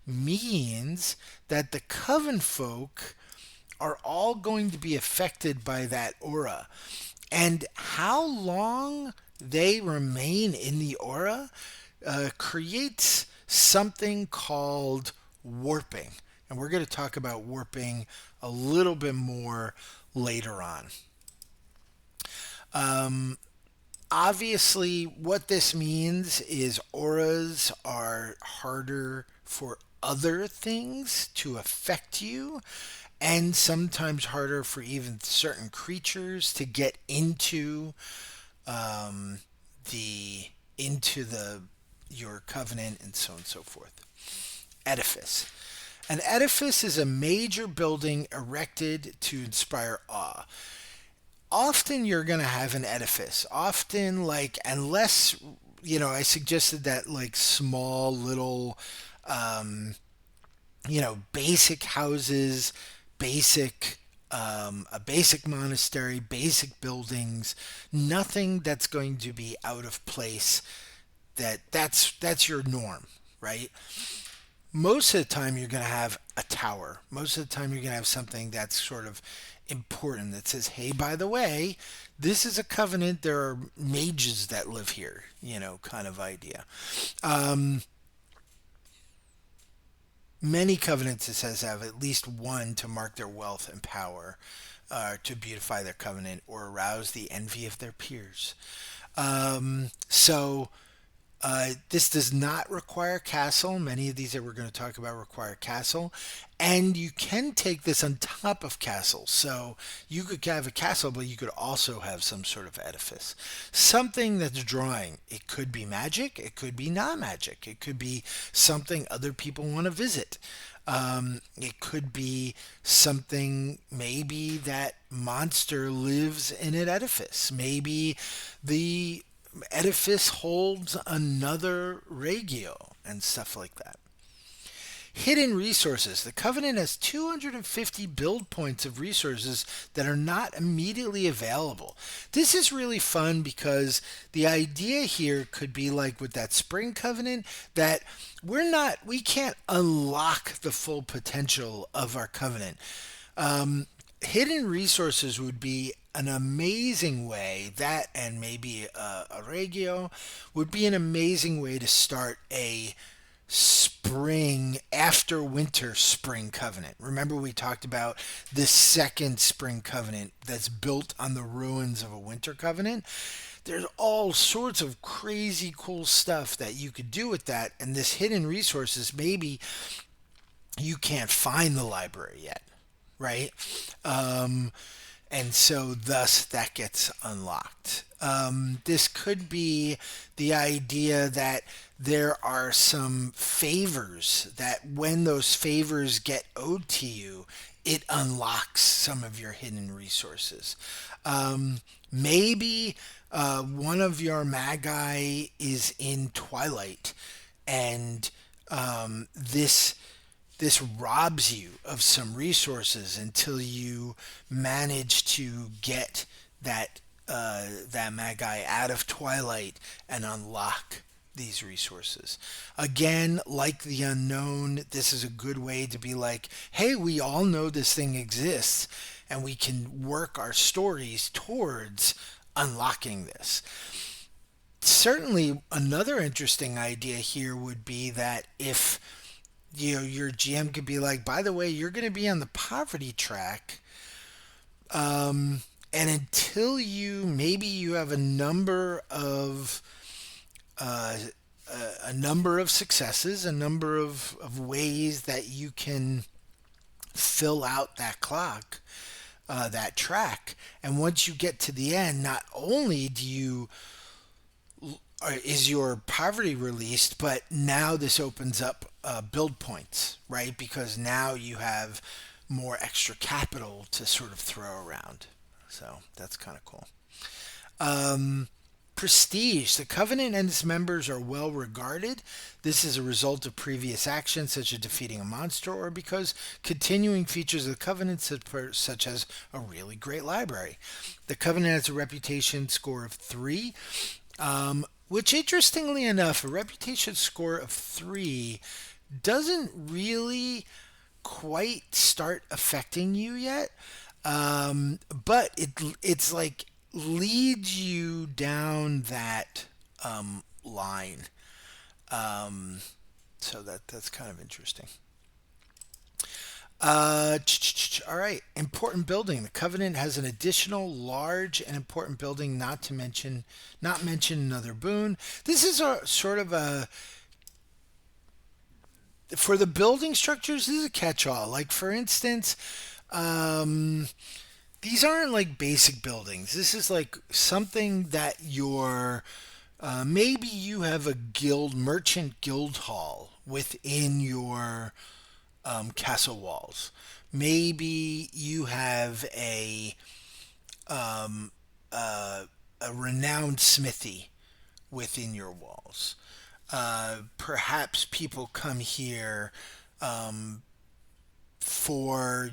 [SPEAKER 1] means that the coven folk are all going to be affected by that aura. And how long they remain in the aura creates something called warping. And we're going to talk about warping a little bit more later on. Um, Obviously, what this means is auras are harder for other things to affect you, and sometimes harder for even certain creatures to get um, the into the your covenant, and so on and so forth. Edifice. An edifice is a major building erected to inspire awe. Often you're going to have an edifice. Often, like, unless, I suggested that, like, small little, um, basic houses, basic, a basic monastery, basic buildings, nothing that's going to be out of place. That's your norm, right? Most of the time you're going to have a tower. Most of the time you're going to have something that's sort of important, that says, hey, by the way, this is a covenant. There are mages that live here, kind of idea. Um, Many covenants, it says, have at least one to mark their wealth and power, to beautify their covenant or arouse the envy of their peers. So This does not require castle. Many of these that we're going to talk about require castle. And you can take this on top of castle. So you could have a castle, but you could also have some sort of edifice. Something that's drawing. It could be magic. It could be non magic. It could be something other people want to visit. It could be something, maybe that monster lives in an edifice. Maybe the edifice holds another regio and stuff like that. Hidden resources. The Covenant has 250 build points of resources that are not immediately available. This is really fun because the idea here could be like with that Spring Covenant that we can't unlock the full potential of our Covenant. Hidden resources would be an amazing way, that and maybe a regio would be an amazing way to start a spring after winter spring covenant. Remember, we talked about this second spring covenant that's built on the ruins of a winter covenant. There's all sorts of crazy cool stuff that you could do with that, and this hidden resources, maybe you can't find the library yet, right? And so thus that gets unlocked. This could be the idea that there are some favors that when those favors get owed to you, it unlocks some of your hidden resources. Maybe one of your magi is in Twilight, and this robs you of some resources until you manage to get that magi out of Twilight and unlock these resources. Again, like the unknown, this is a good way to be like, hey, we all know this thing exists, and we can work our stories towards unlocking this. Certainly, another interesting idea here would be that if your GM could be like, by the way, you're going to be on the poverty track, and until you have uh, a number of successes, a number of ways that you can fill out that clock, that track, and once you get to the end, not only is your poverty released, but now this opens up build points, right? Because now you have more extra capital to sort of throw around. So that's kind of cool. Prestige. The Covenant and its members are well regarded. This is a result of previous actions, such as defeating a monster, or because continuing features of the Covenant, such as a really great library. The Covenant has a reputation score of 3. Which, interestingly enough, a reputation score of 3 doesn't really quite start affecting you yet. But it's like leads you down that line. Um, so that's kind of interesting. All right. Important building. The Covenant has an additional large and important building, not mention another boon. This is a sort of a for the building structures. This is a catch-all. Like for instance, um, these aren't like basic buildings. This is like something that maybe you have a merchant guild hall within your castle walls. Maybe you have um, a renowned smithy within your walls. Perhaps people come here um, for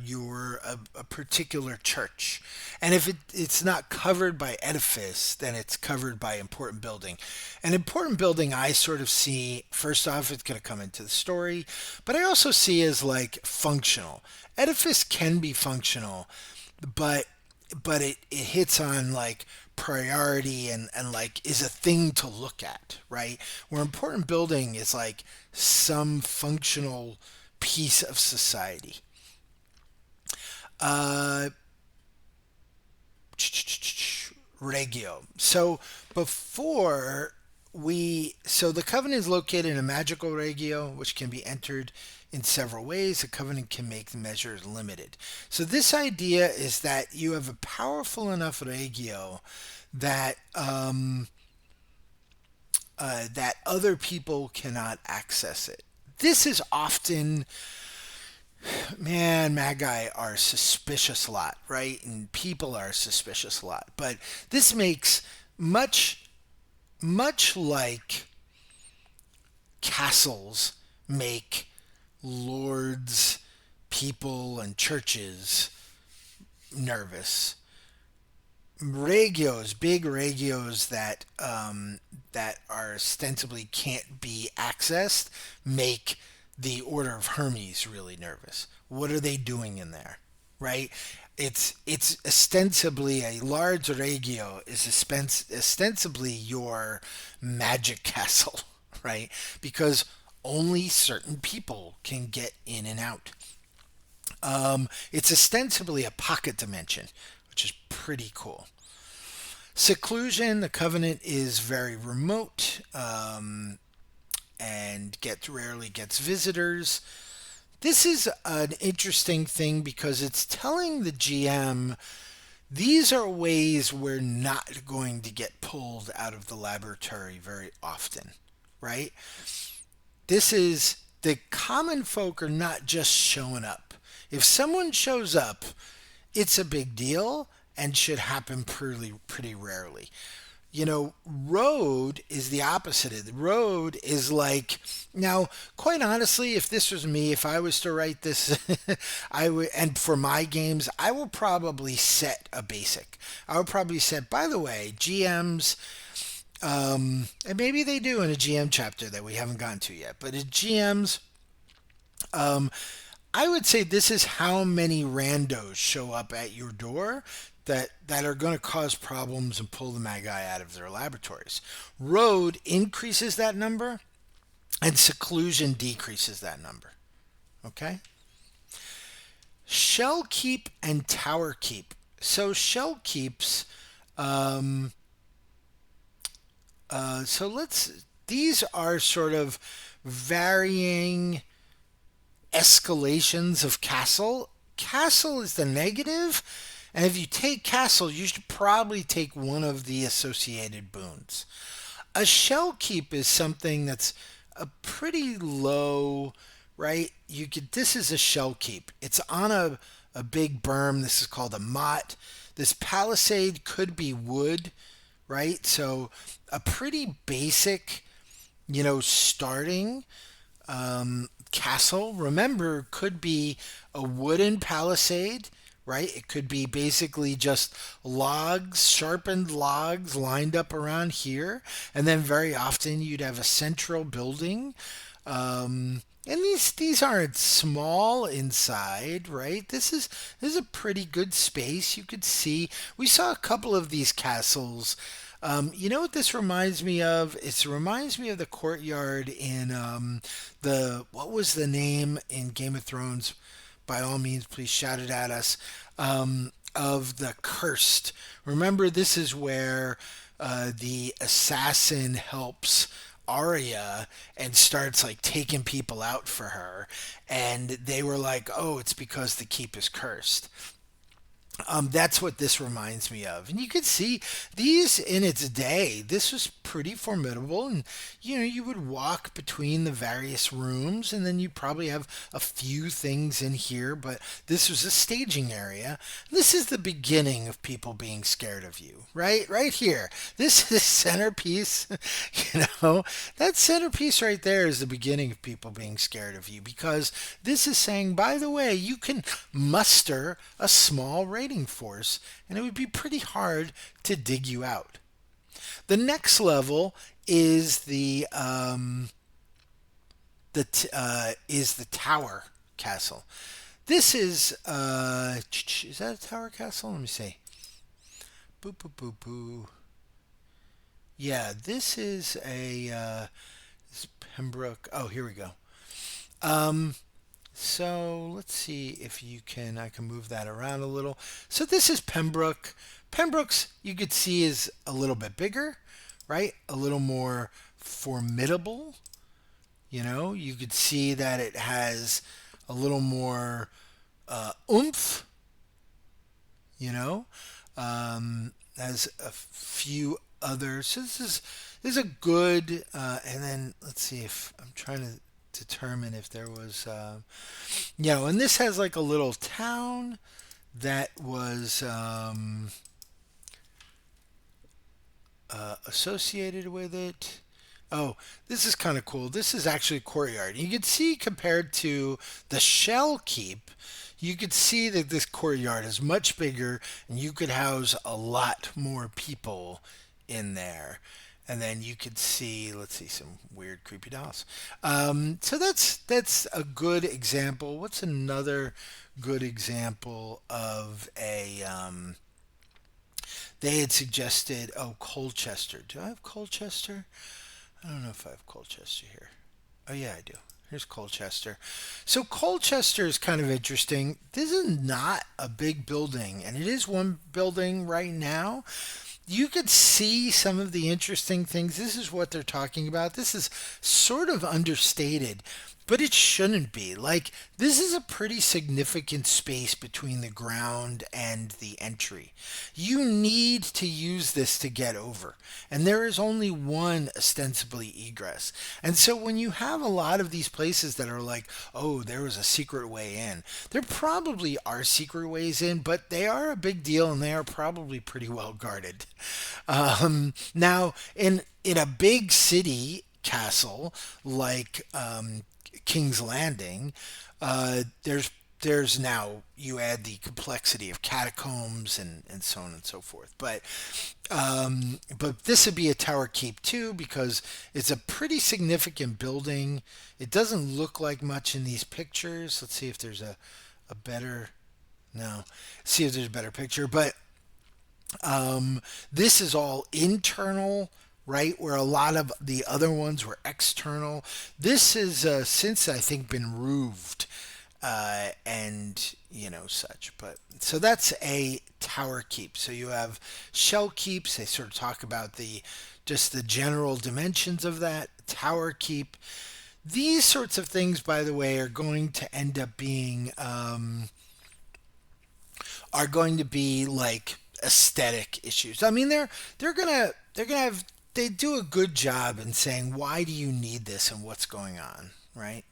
[SPEAKER 1] a particular church. And if it's not covered by edifice, then it's covered by important building. An important building I sort of see, first off, it's going to come into the story, but I also see as like functional. Edifice can be functional, but it hits on like priority and like is a thing to look at, right? Where important building is like some functional piece of society. Uh, Regio. So before So the covenant is located in a magical regio, which can be entered in several ways. A covenant can make the measures limited. So this idea is that you have a powerful enough regio that that other people cannot access it. This is often, man, magi are suspicious a lot, right? And people are suspicious a lot. But this makes much like castles make lords, people, and churches nervous. Regios, big regios that are ostensibly can't be accessed, make the Order of Hermes really nervous. What are they doing in there, right? It's ostensibly a large regio is ostensibly your magic castle, right? Because only certain people can get in and out. It's ostensibly a pocket dimension, which is pretty cool. Seclusion, the covenant is very remote and gets rarely gets visitors. This is an interesting thing because it's telling the GM these are ways we're not going to get pulled out of the laboratory very often, right? This is the common folk are not just showing up. If someone shows up, it's a big deal and should happen pretty rarely. Road is the opposite. The road is like, now, quite honestly, if this was me, if I was to write this, I would, and for my games, I will probably set a basic. I would probably set, by the way, GMs, and maybe they do in a GM chapter that we haven't gotten to yet, but at GMs, I would say this is how many randos show up at your door that are going to cause problems and pull the magi out of their laboratories. Road increases that number, and seclusion decreases that number. Okay? Shell keep and tower keep. So shell keeps. So let's. These are sort of varying escalations of castle. Castle is the negative, and if you take castle, you should probably take one of the associated boons. A shell keep is something that's a pretty low, right? You could this is a shell keep. It's on a big berm. This is called a motte. This palisade could be wood, right? So a pretty basic, starting castle, remember, could be a wooden palisade, right? It could be basically just logs, sharpened logs lined up around here. And then very often you'd have a central building. And these aren't small inside, right? This is a pretty good space. You could see we saw a couple of these castles. You know what this reminds me of? It reminds me of the courtyard in the what was the name in Game of Thrones? By all means, please shout it at us. Of the cursed. Remember, this is where the assassin helps Arya and starts like taking people out for her, and they were like, "Oh, it's because the keep is cursed." That's what this reminds me of. And you could see these in its day. This was pretty formidable. And, you would walk between the various rooms and then you probably have a few things in here. But this was a staging area. This is the beginning of people being scared of you, right? Right here. This is centerpiece. That centerpiece right there is the beginning of people being scared of you because this is saying, by the way, you can muster a small rating force and it would be pretty hard to dig you out. The next level is the tower castle. This is that a tower castle? Let me see. Boo boo boo boo. Yeah, this is this is Pembroke. Oh, here we go. Um, So let's see if I can move that around a little. So this is Pembroke. Pembroke's, you could see, is a little bit bigger, right? A little more formidable. You could see that it has a little more oomph, you know, as a few others. So this is a good, and then let's see if I'm trying to determine if there was, and this has like a little town that was associated with it. Oh, this is kind of cool. This is actually a courtyard. You can see compared to the shell keep, you could see that this courtyard is much bigger and you could house a lot more people in there. And then you could see, let's see, some weird creepy dolls. So that's a good example. What's another good example of a they had suggested, oh, Colchester. Do I have Colchester? I don't know if I have Colchester here. Oh, yeah, I do. Here's Colchester. So Colchester is kind of interesting. This is not a big building, and it is one building right now. You could see some of the interesting things. This is what they're talking about. This is sort of understated, but it shouldn't be. Like, this is a pretty significant space between the ground and the entry. You need to use this to get over, and there is only one ostensibly egress. And so when you have a lot of these places that are like, oh, there was a secret way in, there probably are secret ways in, but they are a big deal and they are probably pretty well guarded. Now, in a big city castle like King's Landing, there's now you add the complexity of catacombs and so on and so forth. But this would be a tower keep too because it's a pretty significant building. It doesn't look like much in these pictures. Let's see if there's a better no. See if there's a better picture. But this is all internal, right? Where a lot of the other ones were external. This is since I think been roofed and such. But so that's a tower keep. So you have shell keeps. They sort of talk about the just the general dimensions of that tower keep. These sorts of things, by the way, are going to be like aesthetic issues. I mean, they're gonna have they do a good job in saying why do you need this and what's going on, right?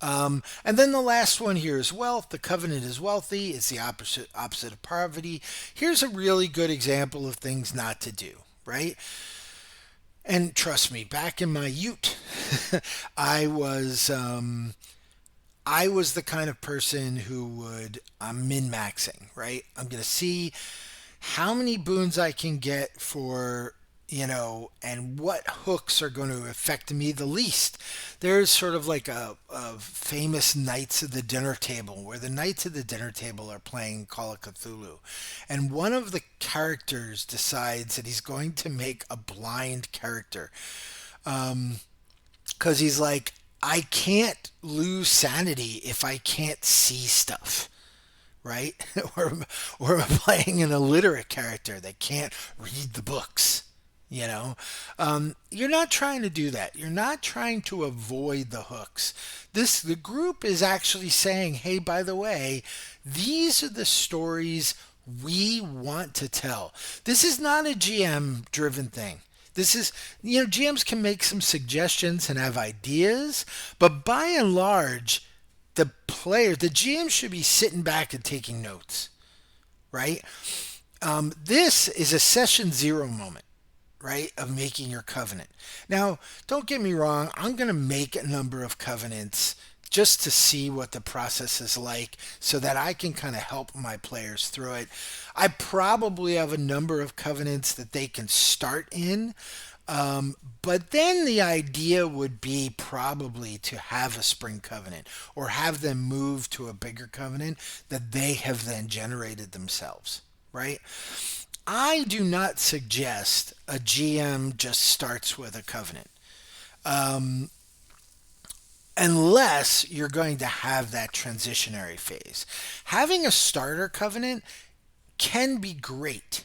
[SPEAKER 1] And then the last one here is wealth. The covenant is wealthy. It's the opposite of poverty. Here's a really good example of things not to do, right? And trust me, back in my ute, I was I was the kind of person who would I'm min maxing, right? I'm gonna see how many boons I can get for and what hooks are going to affect me the least. There's sort of like a famous Knights of the Dinner Table where the Knights of the Dinner Table are playing Call of Cthulhu. And one of the characters decides that he's going to make a blind character. Because he's like, I can't lose sanity if I can't see stuff, right? or or playing an illiterate character that can't read the books. You're not trying to do that. You're not trying to avoid the hooks. The group is actually saying, hey, by the way, these are the stories we want to tell. This is not a GM driven thing. This is, GMs can make some suggestions and have ideas, but by and large, the GM should be sitting back and taking notes, right? This is a session zero moment, right, of making your covenant. Now, don't get me wrong, I'm going to make a number of covenants just to see what the process is like so that I can kind of help my players through it. I probably have a number of covenants that they can start in. But then the idea would be probably to have a spring covenant or have them move to a bigger covenant that they have then generated themselves, right? I do not suggest a GM just starts with a covenant. Unless you're going to have that transitionary phase. Having a starter covenant can be great.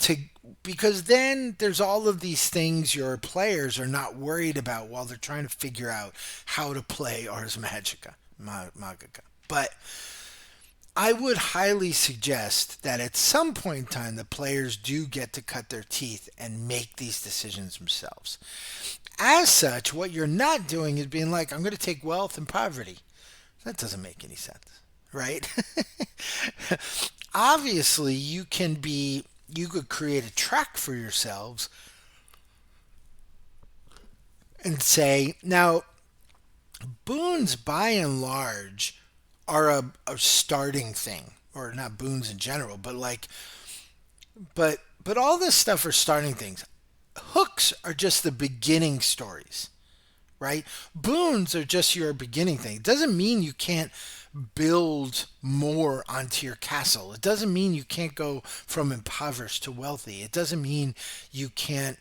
[SPEAKER 1] to because then there's all of these things your players are not worried about while they're trying to figure out how to play Ars Magica. But I would highly suggest that at some point in time the players do get to cut their teeth and make these decisions themselves. As such, what you're not doing is being like, I'm going to take wealth and poverty. That doesn't make any sense, right? Obviously, you could create a track for yourselves and say, now, boons by and large are a starting thing, or not boons in general, but but all this stuff are starting things. Hooks are just the beginning stories, right? Boons are just your beginning thing. It doesn't mean you can't build more onto your castle. It doesn't mean you can't go from impoverished to wealthy. It doesn't mean you can't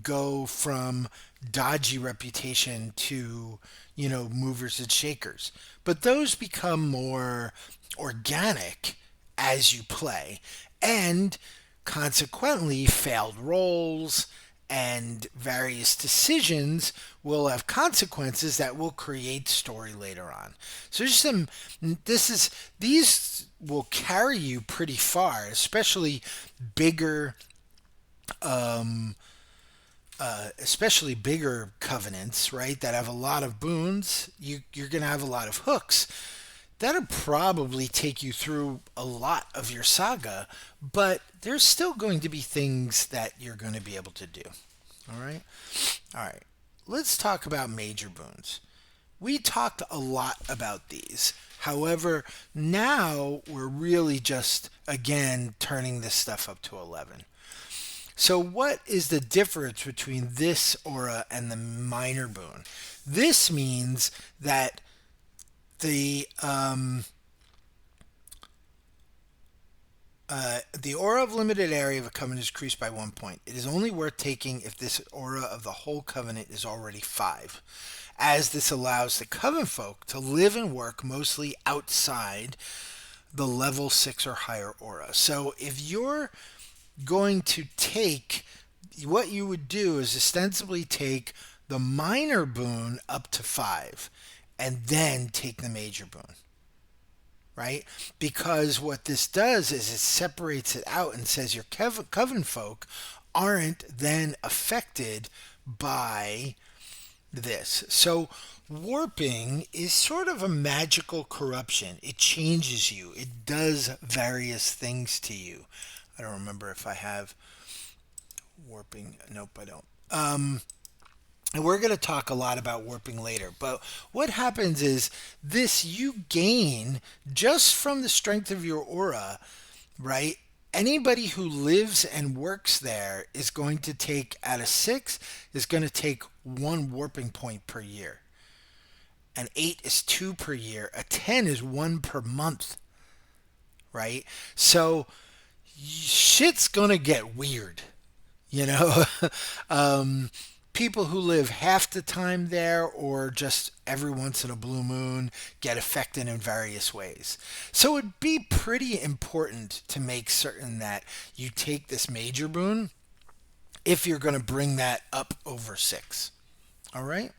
[SPEAKER 1] go from dodgy reputation to, movers and shakers. But those become more organic as you play. And consequently, failed rolls and various decisions will have consequences that will create story later on. So there's some this is these will carry you pretty far, especially bigger especially bigger covenants, right? That have a lot of boons. You're going to have a lot of hooks. That'll probably take you through a lot of your saga, but there's still going to be things that you're going to be able to do. All right? All right. Let's talk about major boons. We talked a lot about these. However, now we're really just, again, turning this stuff up to 11. So, what is the difference between this aura and the minor boon? This means that the aura of limited area of a covenant is increased by 1 point. It is only worth taking if this aura of the whole covenant is already 5, as this allows the coven folk to live and work mostly outside the level 6 or higher aura. So if you're going to take, what you would do is ostensibly take the minor boon up to 5 and then take the major boon, right? Because what this does is it separates it out and says your coven folk aren't then affected by this. So warping is sort of a magical corruption. It changes you. It does various things to you. I don't remember if I have warping. Nope, I don't. And we're going to talk a lot about warping later. But what happens is this you gain just from the strength of your aura, right? Anybody who lives and works there is going to take, out of 6, is going to take 1 warping point per year. An 8 is 2 per year. A 10 is 1 per month, right? So shit's going to get weird, you know? People who live half the time there or just every once in a blue moon get affected in various ways. So it'd be pretty important to make certain that you take this major boon if you're going to bring that up over 6. All right?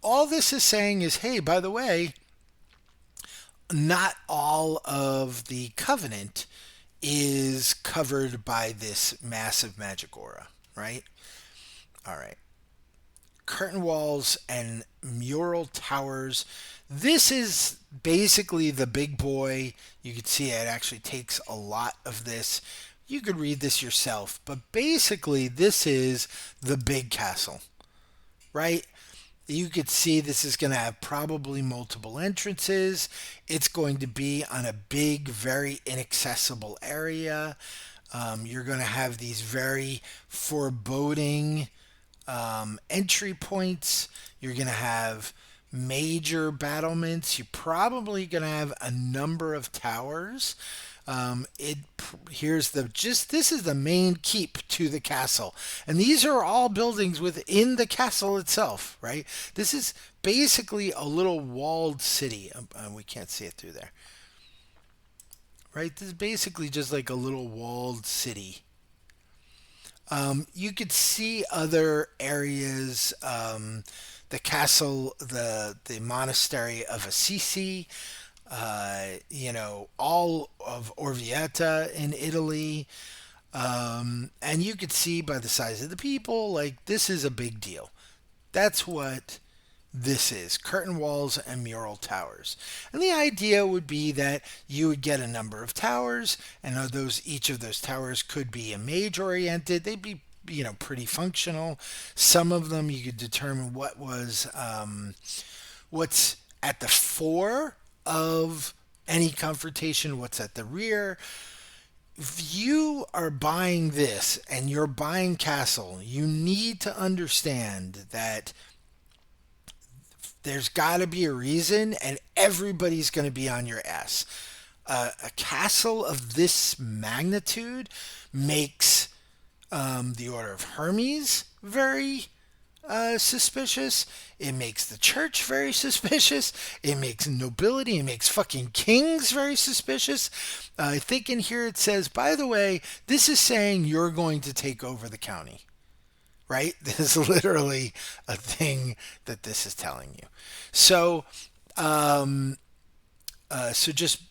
[SPEAKER 1] All this is saying is, hey, by the way, not all of the covenant is covered by this massive magic aura, right? All right. Curtain walls and mural towers. This is basically the big boy. You can see it actually takes a lot of this. You could read this yourself, but basically this is the big castle, right? You could see this is going to have probably multiple entrances. It's going to be on a big, very inaccessible area. You're going to have these very foreboding entry points. You're going to have major battlements. You're probably going to have a number of towers. Here's this is the main keep to the castle, and these are all buildings within the castle itself, right? This is basically a little walled city. We can't see it through there. right? This is basically just like a little walled city. You could see other areas, the castle, the monastery of Assisi, all of Orvieta in Italy. And you could see by the size of the people, like, this is a big deal. That's what this is: curtain walls and mural towers. And the idea would be that you would get a number of towers, and those each of those towers could be a mage oriented. They'd be pretty functional. Some of them you could determine what's at the fore of any confrontation, what's at the rear. If you are buying this and you're buying Castle, you need to understand that there's got to be a reason, and everybody's going to be on your ass. A castle of this magnitude makes the Order of Hermes very suspicious. It makes the church very suspicious. It makes nobility. It makes fucking kings very suspicious. I think in here it says, by the way, this is saying you're going to take over the county, right? This is literally a thing that this is telling you. So, so just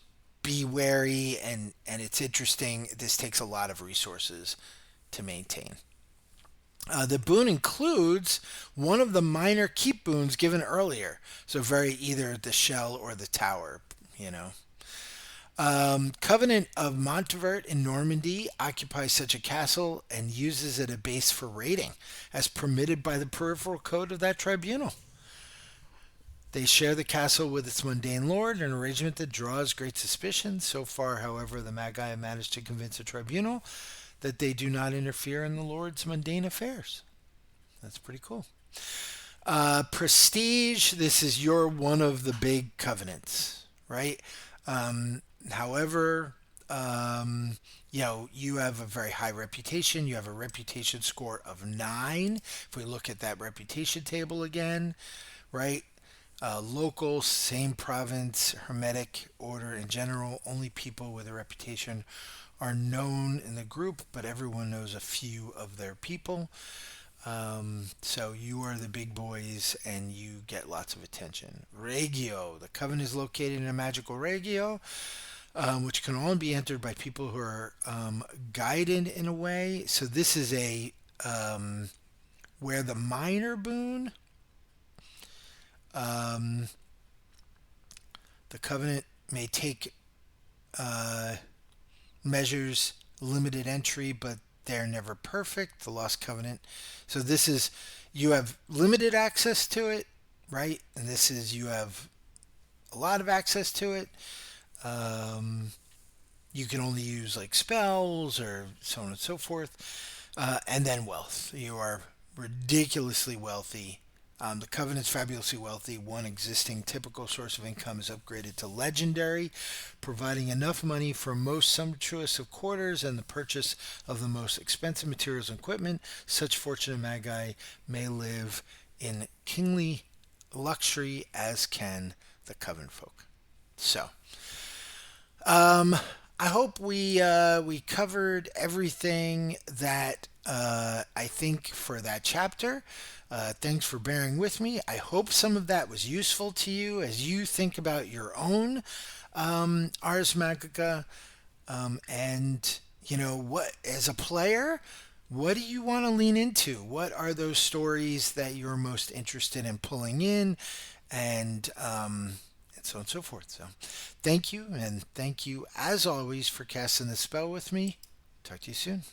[SPEAKER 1] be wary, and it's interesting. This takes a lot of resources to maintain. The boon includes one of the minor keep boons given earlier, so very either the shell or the tower. You know, Covenant of Montevert in Normandy occupies such a castle and uses it a base for raiding, as permitted by the peripheral code of that tribunal. They share the castle with its mundane lord, an arrangement that draws great suspicion. So far, however, the Magi have managed to convince the tribunal that they do not interfere in the lord's mundane affairs. That's pretty cool. Prestige, this is your one of the big covenants, right? However, you have a very high reputation. You have a reputation score of 9. If we look at that reputation table again, right? Local, same province, hermetic order in general. Only people with a reputation are known in the group, but everyone knows a few of their people. So you are the big boys and you get lots of attention. Regio. The coven is located in a magical regio, which can only be entered by people who are guided in a way. So this is a where the minor boon, um, the covenant may take measures limited entry, but they're never perfect. The Lost Covenant. So this is, you have limited access to it, right? And this is, you have a lot of access to it. Um, you can only use like spells or so on and so forth. And then wealth. You are ridiculously wealthy. The Covenant's fabulously wealthy. One existing typical source of income is upgraded to legendary, providing enough money for most sumptuous of quarters and the purchase of the most expensive materials and equipment. Such fortunate magi may live in kingly luxury, as can the Coven folk. So, um, I hope we covered everything that I think for that chapter. Thanks for bearing with me. I hope some of that was useful to you as you think about your own Ars Magica. And what, as a player, what do you want to lean into? What are those stories that you're most interested in pulling in, and so on and so forth. So, thank you, and thank you as always for casting the spell with me. Talk to you soon.